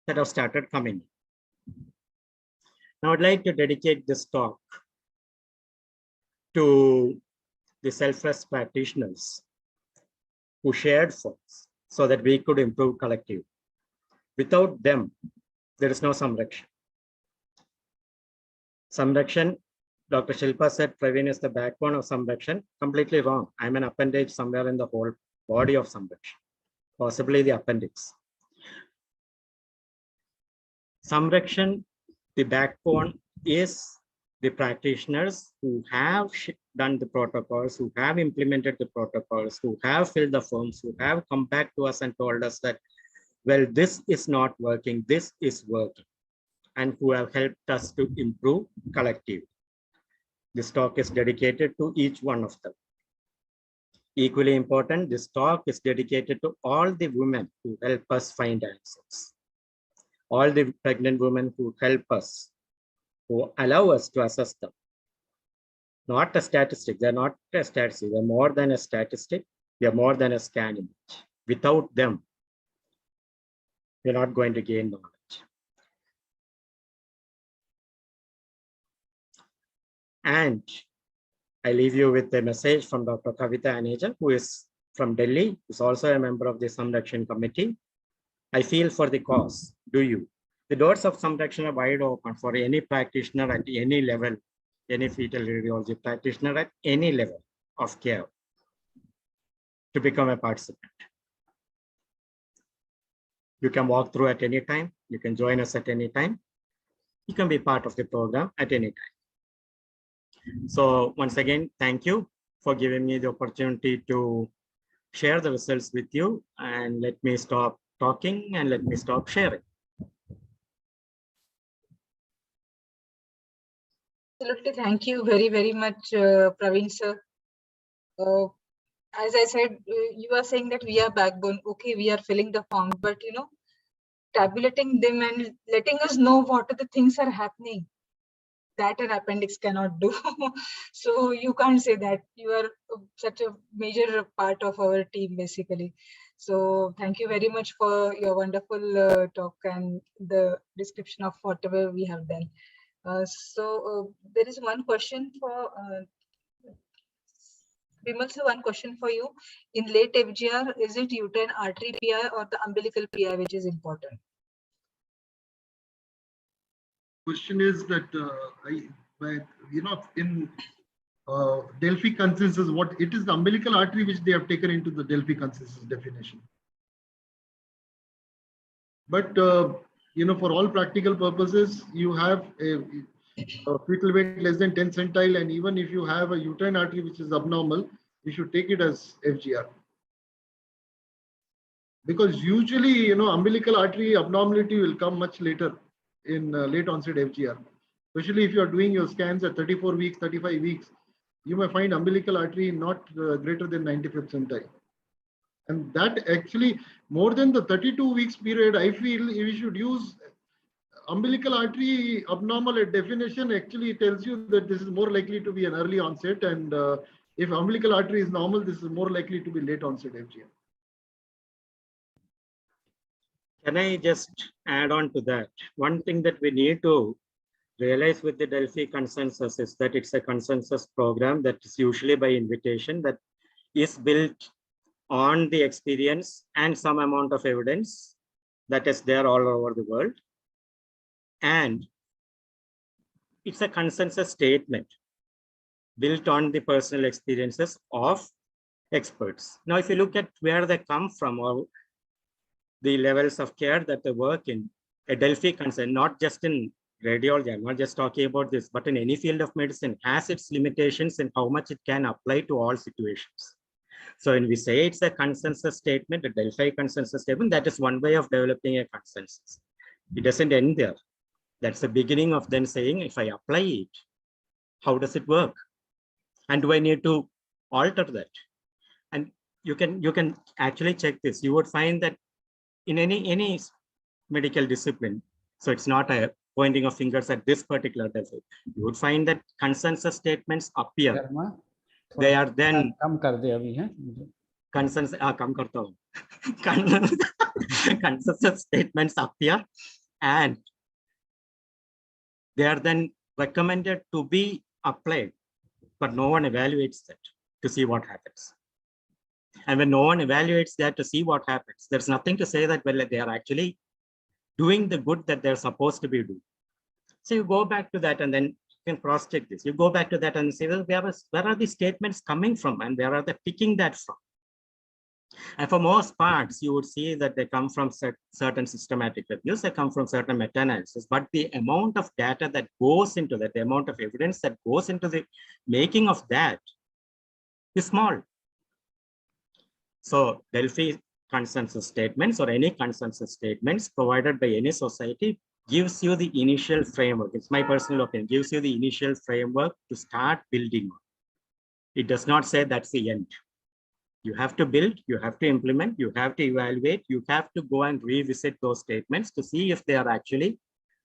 that have started coming. Now I'd like to dedicate this talk to the selfless practitioners who shared funds so that we could improve collectively. Without them, there is no Samrakshan. Samrakshan, Dr. Shilpa said Praveen is the backbone of Samrakshan. Completely wrong. I'm an appendage somewhere in the whole body of Samrakshan, possibly the appendix. Samrakshan, the backbone is the practitioners who have done the protocols, who have implemented the protocols, who have filled the forms, who have come back to us and told us that, well, this is not working, this is working, and who have helped us to improve collectively. This talk is dedicated to each one of them. Equally important, this talk is dedicated to all the women who help us find answers. All the pregnant women who help us, who allow us to assess them. Not a statistic, they're not a statistic, they're more than a statistic, they're more than a scan image. Without them, we're not going to gain knowledge. And I leave you with a message from Dr. Kavita Aneja, who is from Delhi, who's also a member of the Samrakshan committee. I feel for the cause, do you? The doors of Samrakshan are wide open for any practitioner at any level, any fetal radiology practitioner at any level of care to become a participant. You can walk through at any time. You can join us at any time. You can be part of the program at any time. So once again, thank you for giving me the opportunity to share the results with you, and let me stop talking and let me stop sharing. Absolutely. Thank you very, very much, Praveen sir. As I said, you are saying that we are backbone. Okay, we are filling the form, but tabulating them and letting us know what are the things are happening, that an appendix cannot do. So you can't say that. You are such a major part of our team, basically. So thank you very much for your wonderful talk and the description of whatever we have done. So there is one question for Vimal sir, one question for you. In late FGR, is it uterine artery PI or the umbilical PI which is important? Question is that in Delphi consensus, what it is the umbilical artery which they have taken into the Delphi consensus definition. But for all practical purposes, you have a fetal weight less than 10 centile, and even if you have a uterine artery which is abnormal, you should take it as FGR. Because usually, umbilical artery abnormality will come much later in late onset FGR. Especially if you are doing your scans at 34 weeks, 35 weeks, you may find umbilical artery not greater than 95th centile. And that actually, more than the 32 weeks period, I feel we should use umbilical artery abnormal at definition actually tells you that this is more likely to be an early onset, and if umbilical artery is normal, this is more likely to be late onset FGM. Can I just add on to that? One thing that we need to realize with the Delphi consensus is that it's a consensus program that is usually by invitation, that is built on the experience and some amount of evidence that is there all over the world. And it's a consensus statement built on the personal experiences of experts. Now, if you look at where they come from or the levels of care that they work in, a Delphi consent, not just in radiology, I'm not just talking about this, but in any field of medicine, has its limitations in how much it can apply to all situations. So when we say it's a consensus statement, a Delphi consensus statement, that is one way of developing a consensus. It doesn't end there. That's the beginning of then saying, if I apply it, how does it work? And do I need to alter that? And you can actually check this. You would find that in any medical discipline, so it's not a pointing of fingers at this particular Delphi, you would find that consensus statements appear. They are then consensus consensus statements appear, and they are then recommended to be applied, but no one evaluates that to see what happens. And when no one evaluates that to see what happens, there's nothing to say that, well, they are actually doing the good that they're supposed to be doing. So you go back to that and then you can cross-check this. You go back to that and say, well, where are these statements coming from and where are they picking that from? And for most parts, you would see that they come from certain systematic reviews, they come from certain meta-analysis, but the amount of data that goes into that, the amount of evidence that goes into the making of that is small. So Delphi consensus statements or any consensus statements provided by any society gives you the initial framework. It's my personal opinion, gives you the initial framework to start building on. It does not say that's the end. You have to build, you have to implement, you have to evaluate, you have to go and revisit those statements to see if they are actually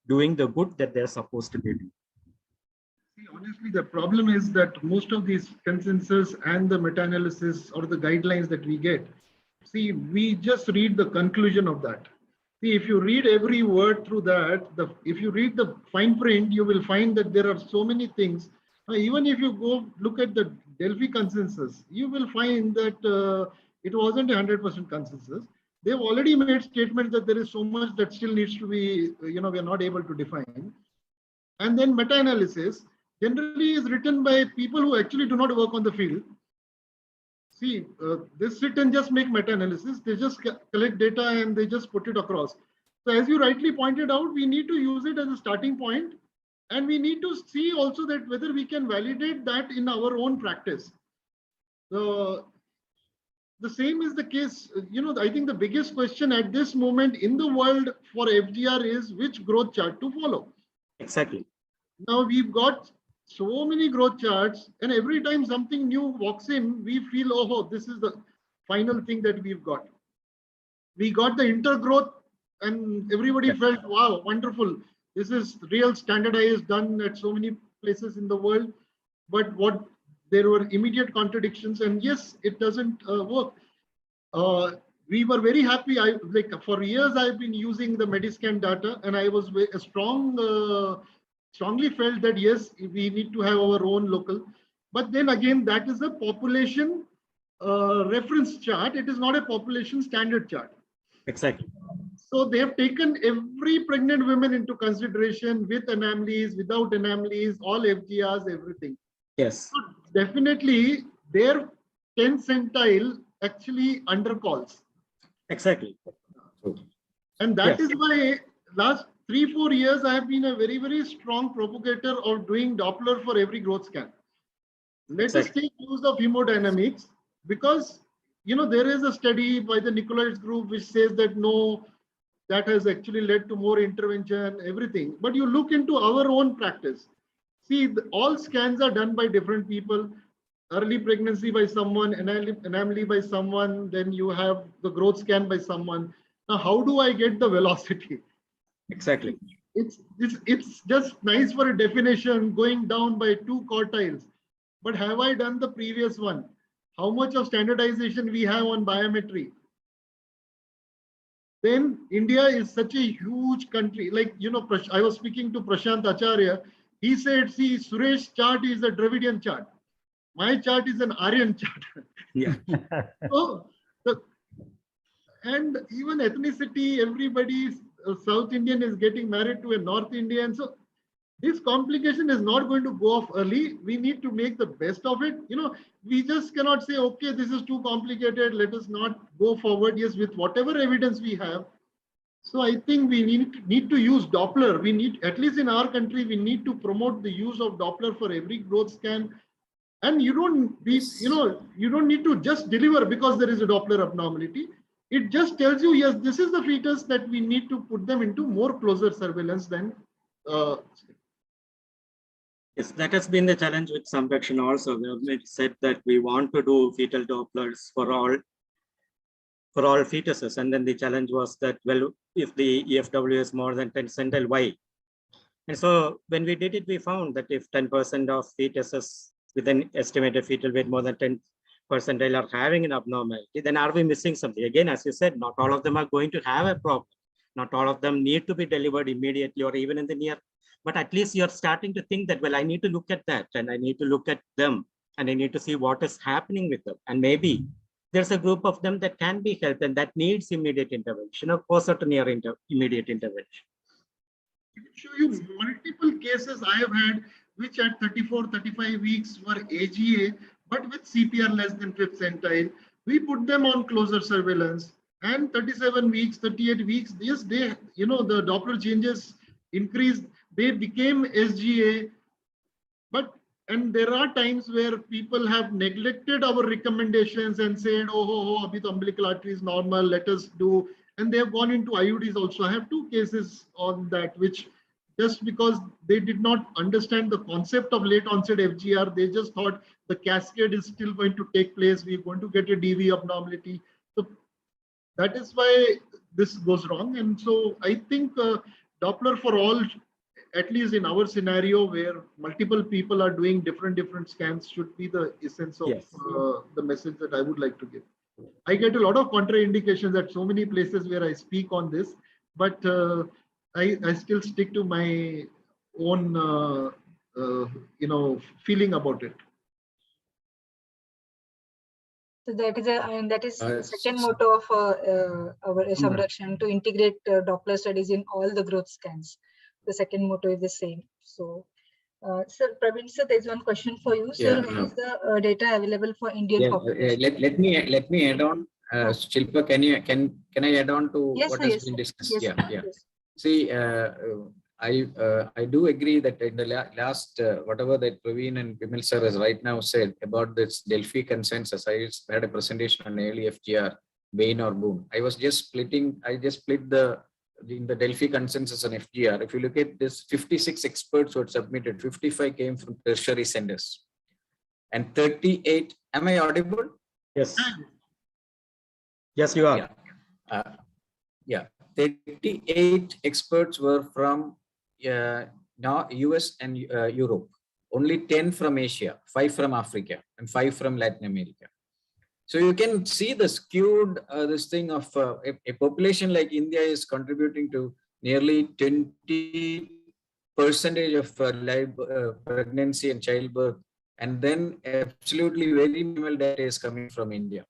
doing the good that they're supposed to be doing. See, honestly, the problem is that most of these consensus and the meta-analysis or the guidelines that we get, see, we just read the conclusion of that. See, if you read every word through that, if you read the fine print, you will find that there are so many things. Even if you go look at the Delphi consensus, you will find that it wasn't 100% consensus. They've already made statements that there is so much that still needs to be, we are not able to define. And then meta-analysis generally is written by people who actually do not work on the field. See, they sit and just make meta-analysis. They just collect data and they just put it across. So as you rightly pointed out, we need to use it as a starting point. And we need to see also that whether we can validate that in our own practice. The same is the case. I think the biggest question at this moment in the world for FGR is which growth chart to follow. Exactly. Now we've got so many growth charts, and every time something new walks in, we feel, oh, this is the final thing that we've got. We got the intergrowth, and everybody felt, wow, wonderful. This is real standardized, done at so many places in the world. But there were immediate contradictions, and yes, it doesn't work. We were very happy. For years, I've been using the Mediscan data, and I was strongly felt that yes, we need to have our own local. But then again, that is a population reference chart. It is not a population standard chart. Exactly. So they have taken every pregnant woman into consideration with anomalies, without anomalies, all FGRs, everything. Yes. So definitely their 10th centile actually undercalls. Exactly. And that is why last 3-4 years, I have been a very, very strong propagator of doing Doppler for every growth scan. Let us take use of hemodynamics, because there is a study by the Nicolaides group which says that no, that has actually led to more intervention, everything. But you look into our own practice. See, all scans are done by different people. Early pregnancy by someone, anomaly by someone, then you have the growth scan by someone. Now, how do I get the velocity? Exactly. it's just nice for a definition going down by 2 quartiles. But have I done the previous one? How much of standardization we have on biometry? Then India is such a huge country. Like, you know, I was speaking to Prashant Acharya. He said, see, Suresh chart is a Dravidian chart. My chart is an Aryan chart. Yeah. So, and even ethnicity, everybody, South Indian is getting married to a North Indian. So this complication is not going to go off early. We need to make the best of it. You know, we just cannot say, okay, this is too complicated. Let us not go forward. Yes, with whatever evidence we have. So I think we need to use Doppler. We need, at least in our country, we need to promote the use of Doppler for every growth scan. And you don't be, you know, you don't need to just deliver because there is a Doppler abnormality. It just tells you, yes, this is the fetus that we need to put them into more closer surveillance than. Yes, that has been the challenge with Samrakshan also. We have said that we want to do fetal Dopplers for all fetuses. And then the challenge was that, well, if the EFW is more than 10 centile, why? And so when we did it, we found that if 10% of fetuses with an estimated fetal weight more than 10 percentile are having an abnormality, then are we missing something? Again, as you said, not all of them are going to have a problem. Not all of them need to be delivered immediately or even in the near, but at least you're starting to think that, well, I need to look at that and I need to look at them and I need to see what is happening with them. And maybe there's a group of them that can be helped and that needs immediate intervention or closer to near immediate intervention. I can show you multiple cases I have had, which at 34, 35 weeks were AGA, but with CPR less than 5th centile. We put them on closer surveillance, and 37 weeks, 38 weeks, yes, they, you know, the Doppler changes increased, they became SGA. But, and there are times where people have neglected our recommendations and said, oh, abhi to umbilical artery is normal, let us do. And they have gone into IUDs also. I have 2 cases on that, which just because they did not understand the concept of late onset FGR, they just thought the cascade is still going to take place. We're going to get a DV abnormality. So that is why this goes wrong. And so I think Doppler for all, at least in our scenario where multiple people are doing different scans, should be the essence of the message that I would like to give. I get a lot of contraindications at so many places where I speak on this, but I still stick to my own, you know, feeling about it. So that is the second motto of our Samrakshan, to integrate Doppler studies in all the growth scans. The second motto is the same. So, Sir Praveen, sir, there's one question for you. Sir, when is the data available for Indian population? Let me add on. Shilpa, can I add on to what has been discussed? Yes, yes. See, I do agree that in the last whatever that Praveen and Bimal sir has right now said about this Delphi consensus. I had a presentation on early FGR, Bain or Boone. I just split in the Delphi consensus on FGR. If you look at this, 56 experts were submitted, 55 came from tertiary centers, and 38. Am I audible? Yes. Yes, you are. Yeah. 38 experts were from now US and Europe. Only 10 from Asia, 5 from Africa, and 5 from Latin America. So you can see the skewed this thing of a population like India is contributing to nearly 20% of pregnancy and childbirth, and then absolutely very minimal data is coming from India.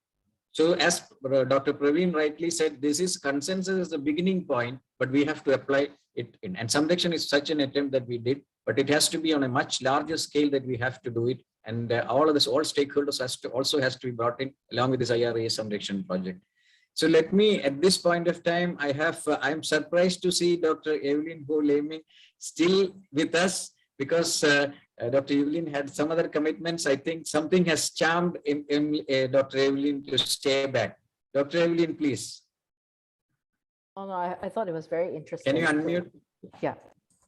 So as Dr. Praveen rightly said, this is consensus is the beginning point, but we have to apply it in. And Samrakshan is such an attempt that we did, but it has to be on a much larger scale that we have to do it. And all stakeholders has to be brought in along with this IRIA Samrakshan project. So let me, at this point of time, I'm surprised to see Dr. Evelyn Ho-Laming still with us, because Dr. Evelyn had some other commitments. I think something has charmed Dr. Evelyn to stay back. Dr. Evelyn, please. Oh, no, I thought it was very interesting. Can you unmute? Yeah,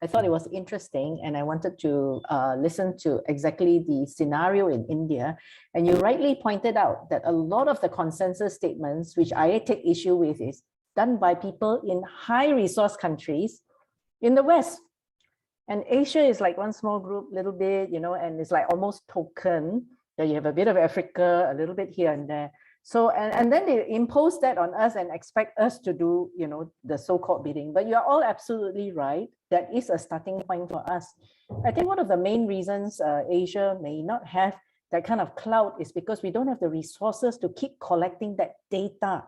I thought it was interesting, and I wanted to listen to exactly the scenario in India. And you rightly pointed out that a lot of the consensus statements, which I take issue with, is done by people in high resource countries in the West. And Asia is like one small group, little bit, you know, and it's like almost token that you have a bit of Africa, a little bit here and there. So, and then they impose that on us and expect us to do, you know, the so-called bidding. But you're all absolutely right. That is a starting point for us. I think one of the main reasons Asia may not have that kind of clout is because we don't have the resources to keep collecting that data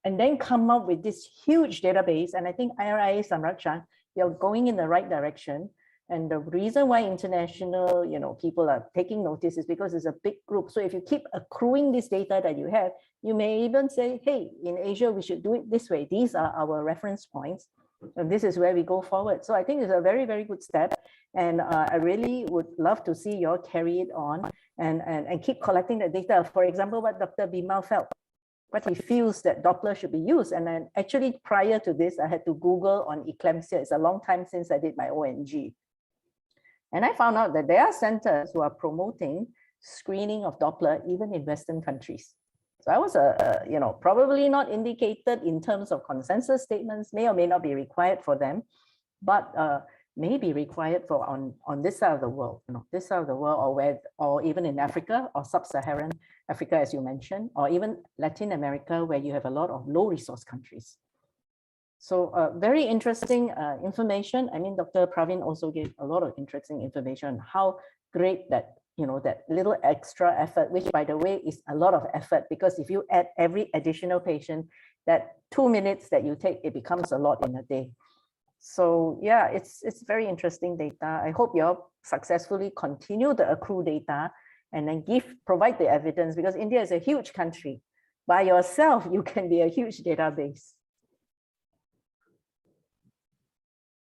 and then come up with this huge database. And I think IRIA, Samrakshan, you're going in the right direction. And the reason why international, you know, people are taking notice is because it's a big group. So if you keep accruing this data that you have, you may even say, hey, in Asia, we should do it this way. These are our reference points. And this is where we go forward. So I think it's a very, very good step. And I really would love to see you all carry it on and keep collecting the data. For example, what Dr. Bimal felt, what he feels that Doppler should be used. And then actually prior to this, I had to Google on eclampsia. It's a long time since I did my ONG. And I found out that there are centers who are promoting screening of Doppler even in Western countries. So I was, you know, probably not indicated in terms of consensus statements, may or may not be required for them, but may be required for on this side of the world, you know, this side of the world, or even in Africa or sub-Saharan Africa, as you mentioned, or even Latin America, where you have a lot of low resource countries. So very interesting information. I mean, Dr. Praveen also gave a lot of interesting information on how great that, you know, that little extra effort, which by the way is a lot of effort, because if you add every additional patient, that 2 minutes that you take, it becomes a lot in a day. So yeah, it's very interesting data. I hope you all successfully continue to accrue data and then provide the evidence, because India is a huge country. By yourself, you can be a huge database.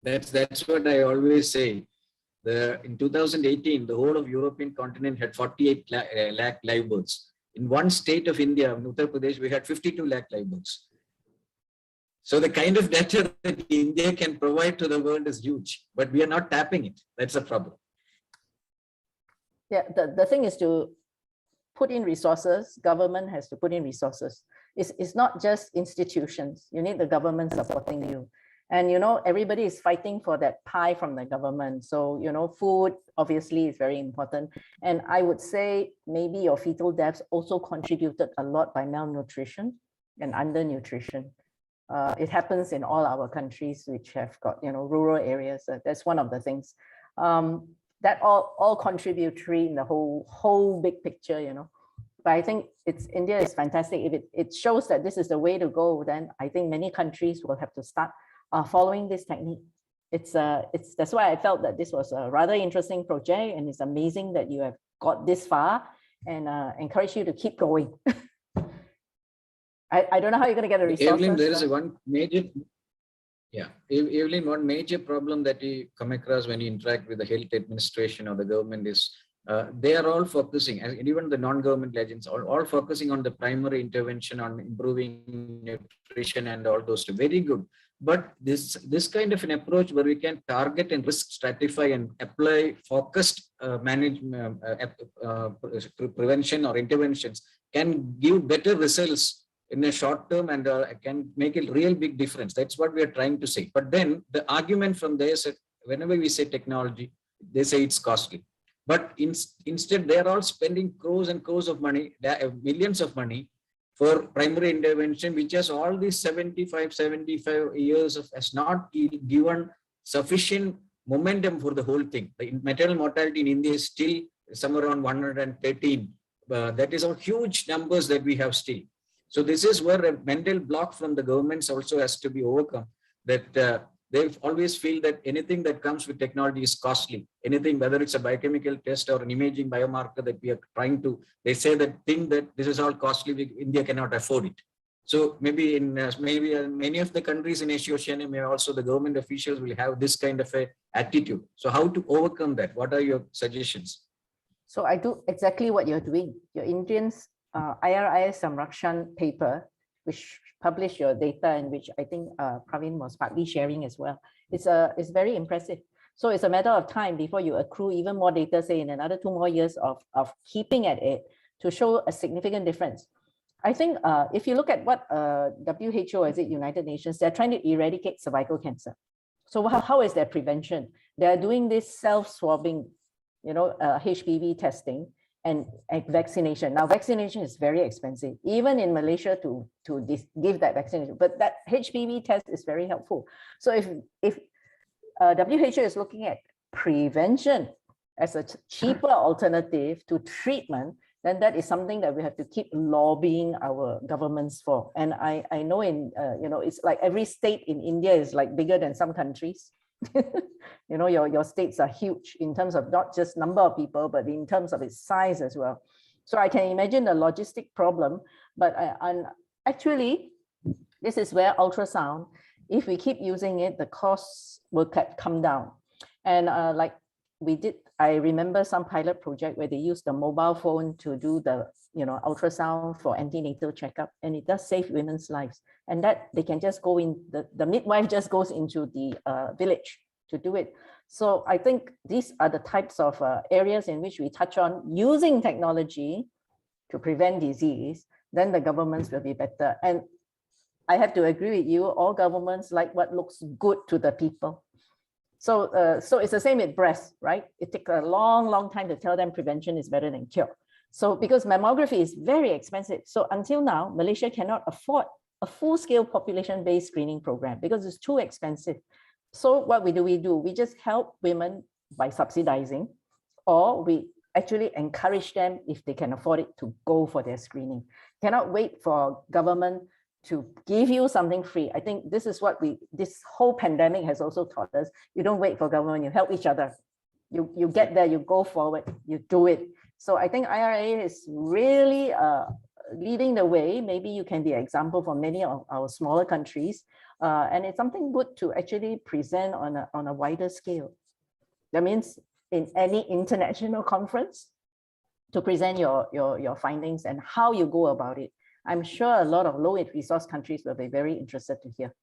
That's what I always say. In 2018, the whole of European continent had 48 lakh live births. In one state of India, in Uttar Pradesh, we had 52 lakh live births. So the kind of data that India can provide to the world is huge, but we are not tapping it. That's a problem. Yeah, the thing is to put in resources. Government has to put in resources. It's not just institutions. You need the government supporting you. And, you know, everybody is fighting for that pie from the government. So, you know, food obviously is very important. And I would say maybe your fetal deaths also contributed a lot by malnutrition and undernutrition. It happens in all our countries which have got, you know, rural areas. That's one of the things. That all contributory in the whole big picture, you know. But I think India is fantastic. If it shows that this is the way to go, then I think many countries will have to start following this technique. That's why I felt that this was a rather interesting project, and it's amazing that you have got this far, and encourage you to keep going. I don't know how you're going to get the resources. Evelyn, there is one major, Evelyn, one major problem that you come across when you interact with the health administration or the government is they are all focusing, and even the non-government agents are all focusing on the primary intervention, on improving nutrition and all those two. Very good. But this kind of an approach where we can target and risk stratify and apply focused management, prevention or interventions can give better results in a short term and can make a real big difference. That's what we are trying to say. But then the argument from there is that whenever we say technology, they say it's costly. But instead, they're all spending crores and crores of money, millions of money for primary intervention, which has all these 75 years of has not given sufficient momentum for the whole thing. The maternal mortality in India is still somewhere around 113. That is all huge numbers that we have still. So this is where a mental block from the governments also has to be overcome, that they always feel that anything that comes with technology is costly. Anything, whether it's a biochemical test or an imaging biomarker that we are trying to, they say that this is all costly, India cannot afford it. So maybe in many of the countries in Asia Oceania, maybe also the government officials will have this kind of a attitude. So how to overcome that? What are your suggestions? So I do exactly what you're doing. Your Indians IRIA Samrakshan paper, which published your data and which I think Praveen was partly sharing as well. It's very impressive. So it's a matter of time before you accrue even more data, say in another 2 more years of keeping at it to show a significant difference. I think if you look at what WHO, is it United Nations, they're trying to eradicate cervical cancer. So how is their prevention? They are doing this self-swabbing, HPV testing and vaccination. Now, vaccination is very expensive, even in Malaysia to give that vaccination. But that HPV test is very helpful. So if WHO is looking at prevention as a cheaper alternative to treatment, then that is something that we have to keep lobbying our governments for. And I know it's like every state in India is like bigger than some countries. Your states are huge in terms of not just number of people, but in terms of its size as well. So I can imagine the logistic problem, but actually, this is where ultrasound, if we keep using it, the costs will come down. And like we did, I remember some pilot project where they used the mobile phone to do the ultrasound for antenatal checkup, and it does save women's lives. And that they can just go in, the midwife just goes into the village to do it. So I think these are the types of areas in which we touch on using technology to prevent disease, then the governments will be better. And I have to agree with you, all governments like what looks good to the people. So it's the same with breast, right? It takes a long time to tell them prevention is better than cure. So because mammography is very expensive. So until now, Malaysia cannot afford a full-scale population-based screening program because it's too expensive. So what do? We just help women by subsidizing, or we actually encourage them, if they can afford it, to go for their screening. Cannot wait for government to give you something free. I think this is what this whole pandemic has also taught us. You don't wait for government, you help each other. You get there, you go forward, you do it. So I think IRIA is really leading the way. Maybe you can be an example for many of our smaller countries. And it's something good to actually present on a wider scale. That means in any international conference, to present your findings and how you go about it. I'm sure a lot of low-resource countries will be very interested to hear.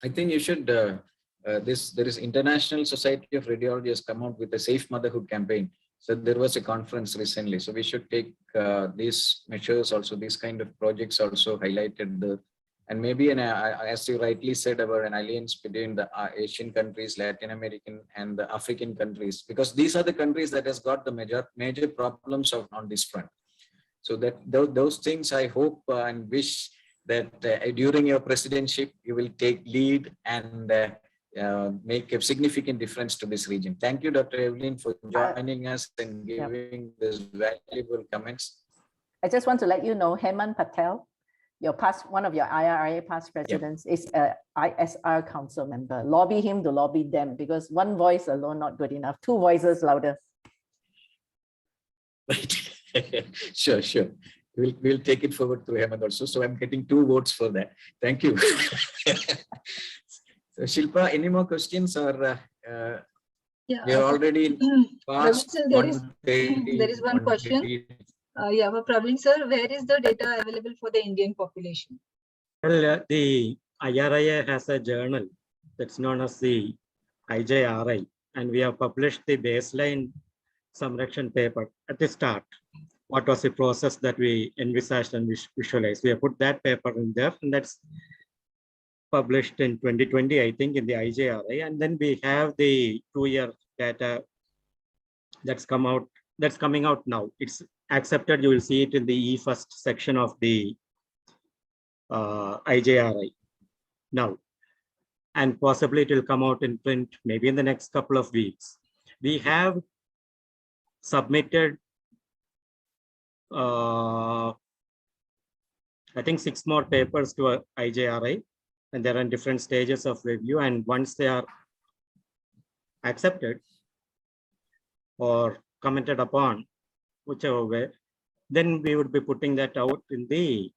I think you should, there is International Society of Radiology has come out with a Safe Motherhood campaign. So there was a conference recently. So we should take these measures also, these kind of projects also highlighted. And maybe, as you rightly said, about an alliance between the Asian countries, Latin American and the African countries, because these are the countries that has got the major problems on this front. So that those things I hope and wish that during your presidency, you will take lead and make a significant difference to this region. Thank you, Dr. Evelyn, for joining us and giving these valuable comments. I just want to let you know, Heman Patel, one of your IRIA past presidents, is a ISR council member. Lobby him to lobby them, because one voice alone not good enough. Two voices louder. Right. Sure. We'll take it forward to Hemant also. So I'm getting 2 votes for that. Thank you. So Shilpa, any more questions, or we are already past there is one question. For Praveen sir, where is the data available for the Indian population? Well, the IRIA has a journal that's known as the IJRI, and we have published the baseline Samrakshan paper at the start. What was the process that we envisaged and visualized? We have put that paper in there, and that's published in 2020, I think, in the IJRI. And then we have the 2-year data that's coming out now. It's accepted. You will see it in the E1 section of the IJRI now, and possibly it will come out in print maybe in the next couple of weeks. We have submitted I think 6 more papers to IJRI, and they're in different stages of review. And once they are accepted or commented upon, whichever way, then we would be putting that out it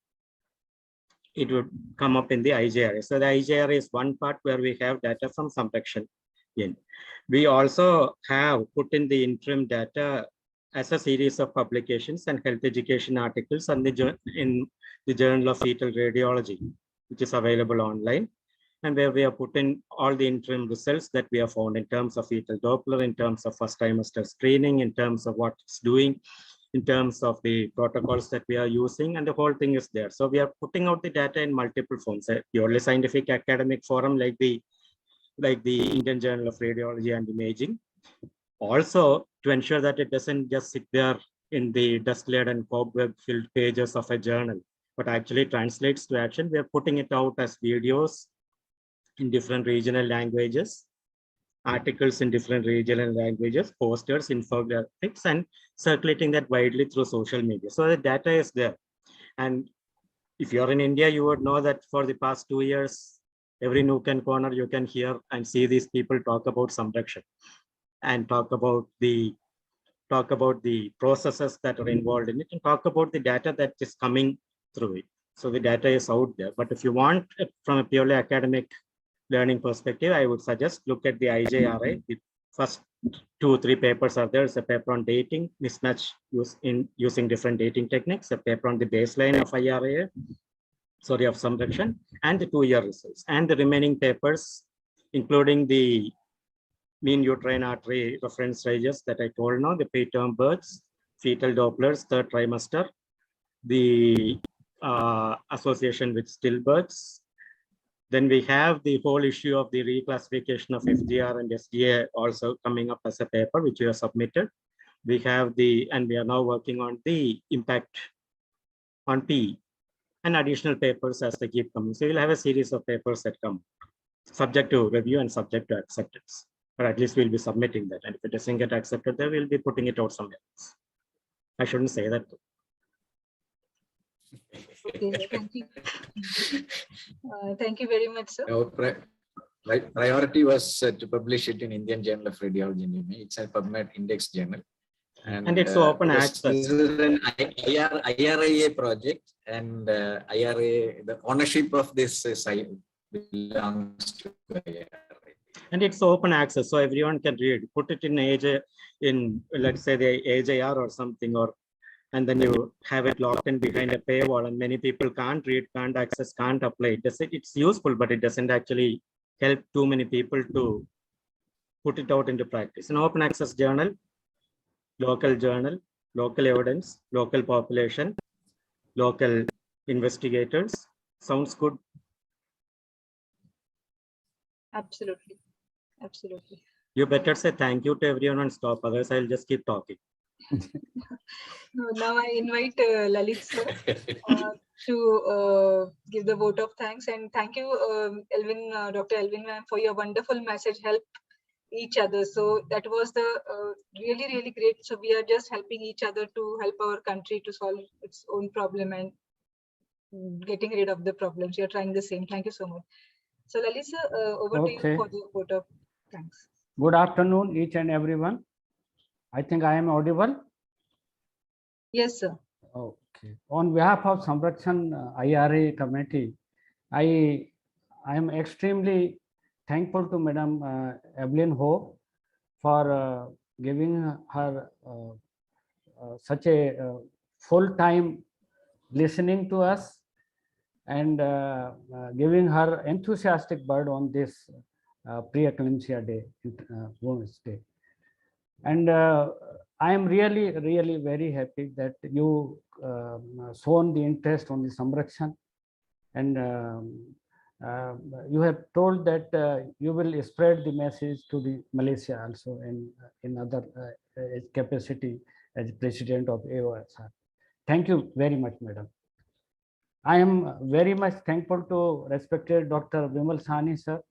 would come up in the IJRI. So the IJRI is one part where we have data from Samrakshan in. We also have put in the interim data as a series of publications and health education articles in the Journal of Fetal Radiology, which is available online, and where we have put in all the interim results that we have found in terms of fetal Doppler, in terms of first trimester screening, in terms of what it's doing, in terms of the protocols that we are using, and the whole thing is there. So we are putting out the data in multiple forms, a purely scientific academic forum like the Indian Journal of Radiology and Imaging. Also, to ensure that it doesn't just sit there in the dust-laden cobweb-filled pages of a journal, but actually translates to action, we are putting it out as videos in different regional languages, articles in different regional languages, posters, infographics, and circulating that widely through social media. So the data is there. And if you're in India, you would know that for the past 2 years, every nook and corner you can hear and see these people talk about Samrakshan and talk about the processes that are involved in it, and talk about the data that is coming through it. So the data is out there. But if you want it from a purely academic learning perspective, I would suggest look at the IJRA. The first 2 or 3 papers are there. It's a paper on dating, mismatch using different dating techniques, a paper on the baseline of IRIA, of Samrakshan, and the 2-year results. And the remaining papers, including the mean uterine artery reference ranges that I told now, the preterm births, fetal Dopplers, 3rd trimester, the association with stillbirths. Then we have the whole issue of the reclassification of FGR and SDA also coming up as a paper, which we have submitted. We have and we are now working on the impact on P and additional papers as they keep coming. So we'll have a series of papers that come subject to review and subject to acceptance. But at least we'll be submitting that. And if it doesn't get accepted, then we'll be putting it out somewhere else. I shouldn't say that. Okay, thank you. Thank you very much, sir. Our priority was to publish it in Indian Journal of Radiology and Imaging. It's a PubMed index journal. And it's open access. This is an IRIA project, and IRA, the ownership of this site belongs to IRA. And it's open access, so everyone can read. Put it in let's say the AJR or something, and then you have it locked in behind a paywall, and many people can't read, can't access, can't apply. It's useful, but it doesn't actually help too many people to put it out into practice. An open access journal, local evidence, local population, local investigators. Sounds good. Absolutely. Absolutely. You better say thank you to everyone and stop, otherwise I'll just keep talking. Now I invite Lalit sir to give the vote of thanks, and thank you, Elvin, Dr. Elvin ma'am, for your wonderful message. Help each other. So that was the really, really great. So we are just helping each other to help our country to solve its own problem and getting rid of the problems. You're trying the same. Thank you so much. So Lalit sir, over to you for the vote of thanks. Good afternoon, each and everyone. I think I am audible. Yes, sir. Okay. On behalf of Samrakshan IRA committee, I am extremely thankful to Madam Evelyn Ho for giving her such a full-time listening to us and giving her enthusiastic word on this Preeclampsia Day, Women's Day. And I am really, really very happy that you shown the interest on the Samrakshan, and you have told that you will spread the message to the Malaysia also in other capacity as president of AOSR. Thank you very much, madam. I am very much thankful to respected Dr. Vimal Sahni sir,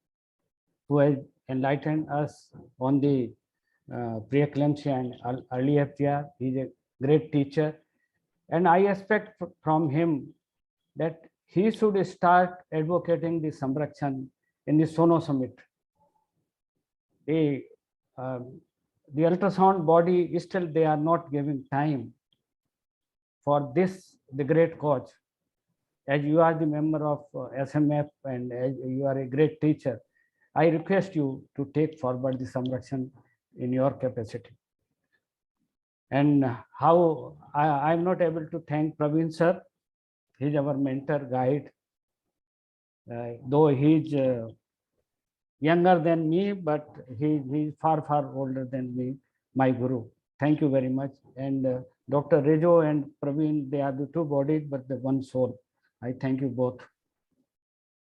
who has enlightened us on the preeclampsia and early FGR. He is a great teacher, and I expect from him that he should start advocating the Samrakshan in the Sono Summit. The ultrasound body still they are not giving time for this, the great cause. As you are the member of SMF and as you are a great teacher, I request you to take forward the Samrakshan in your capacity. And how I'm not able to thank Praveen sir. He's our mentor, guide. Though he's younger than me, but he's far, far older than me, my guru. Thank you very much. And Dr. Rejo and Praveen, they are the two bodies, but the one soul. I thank you both.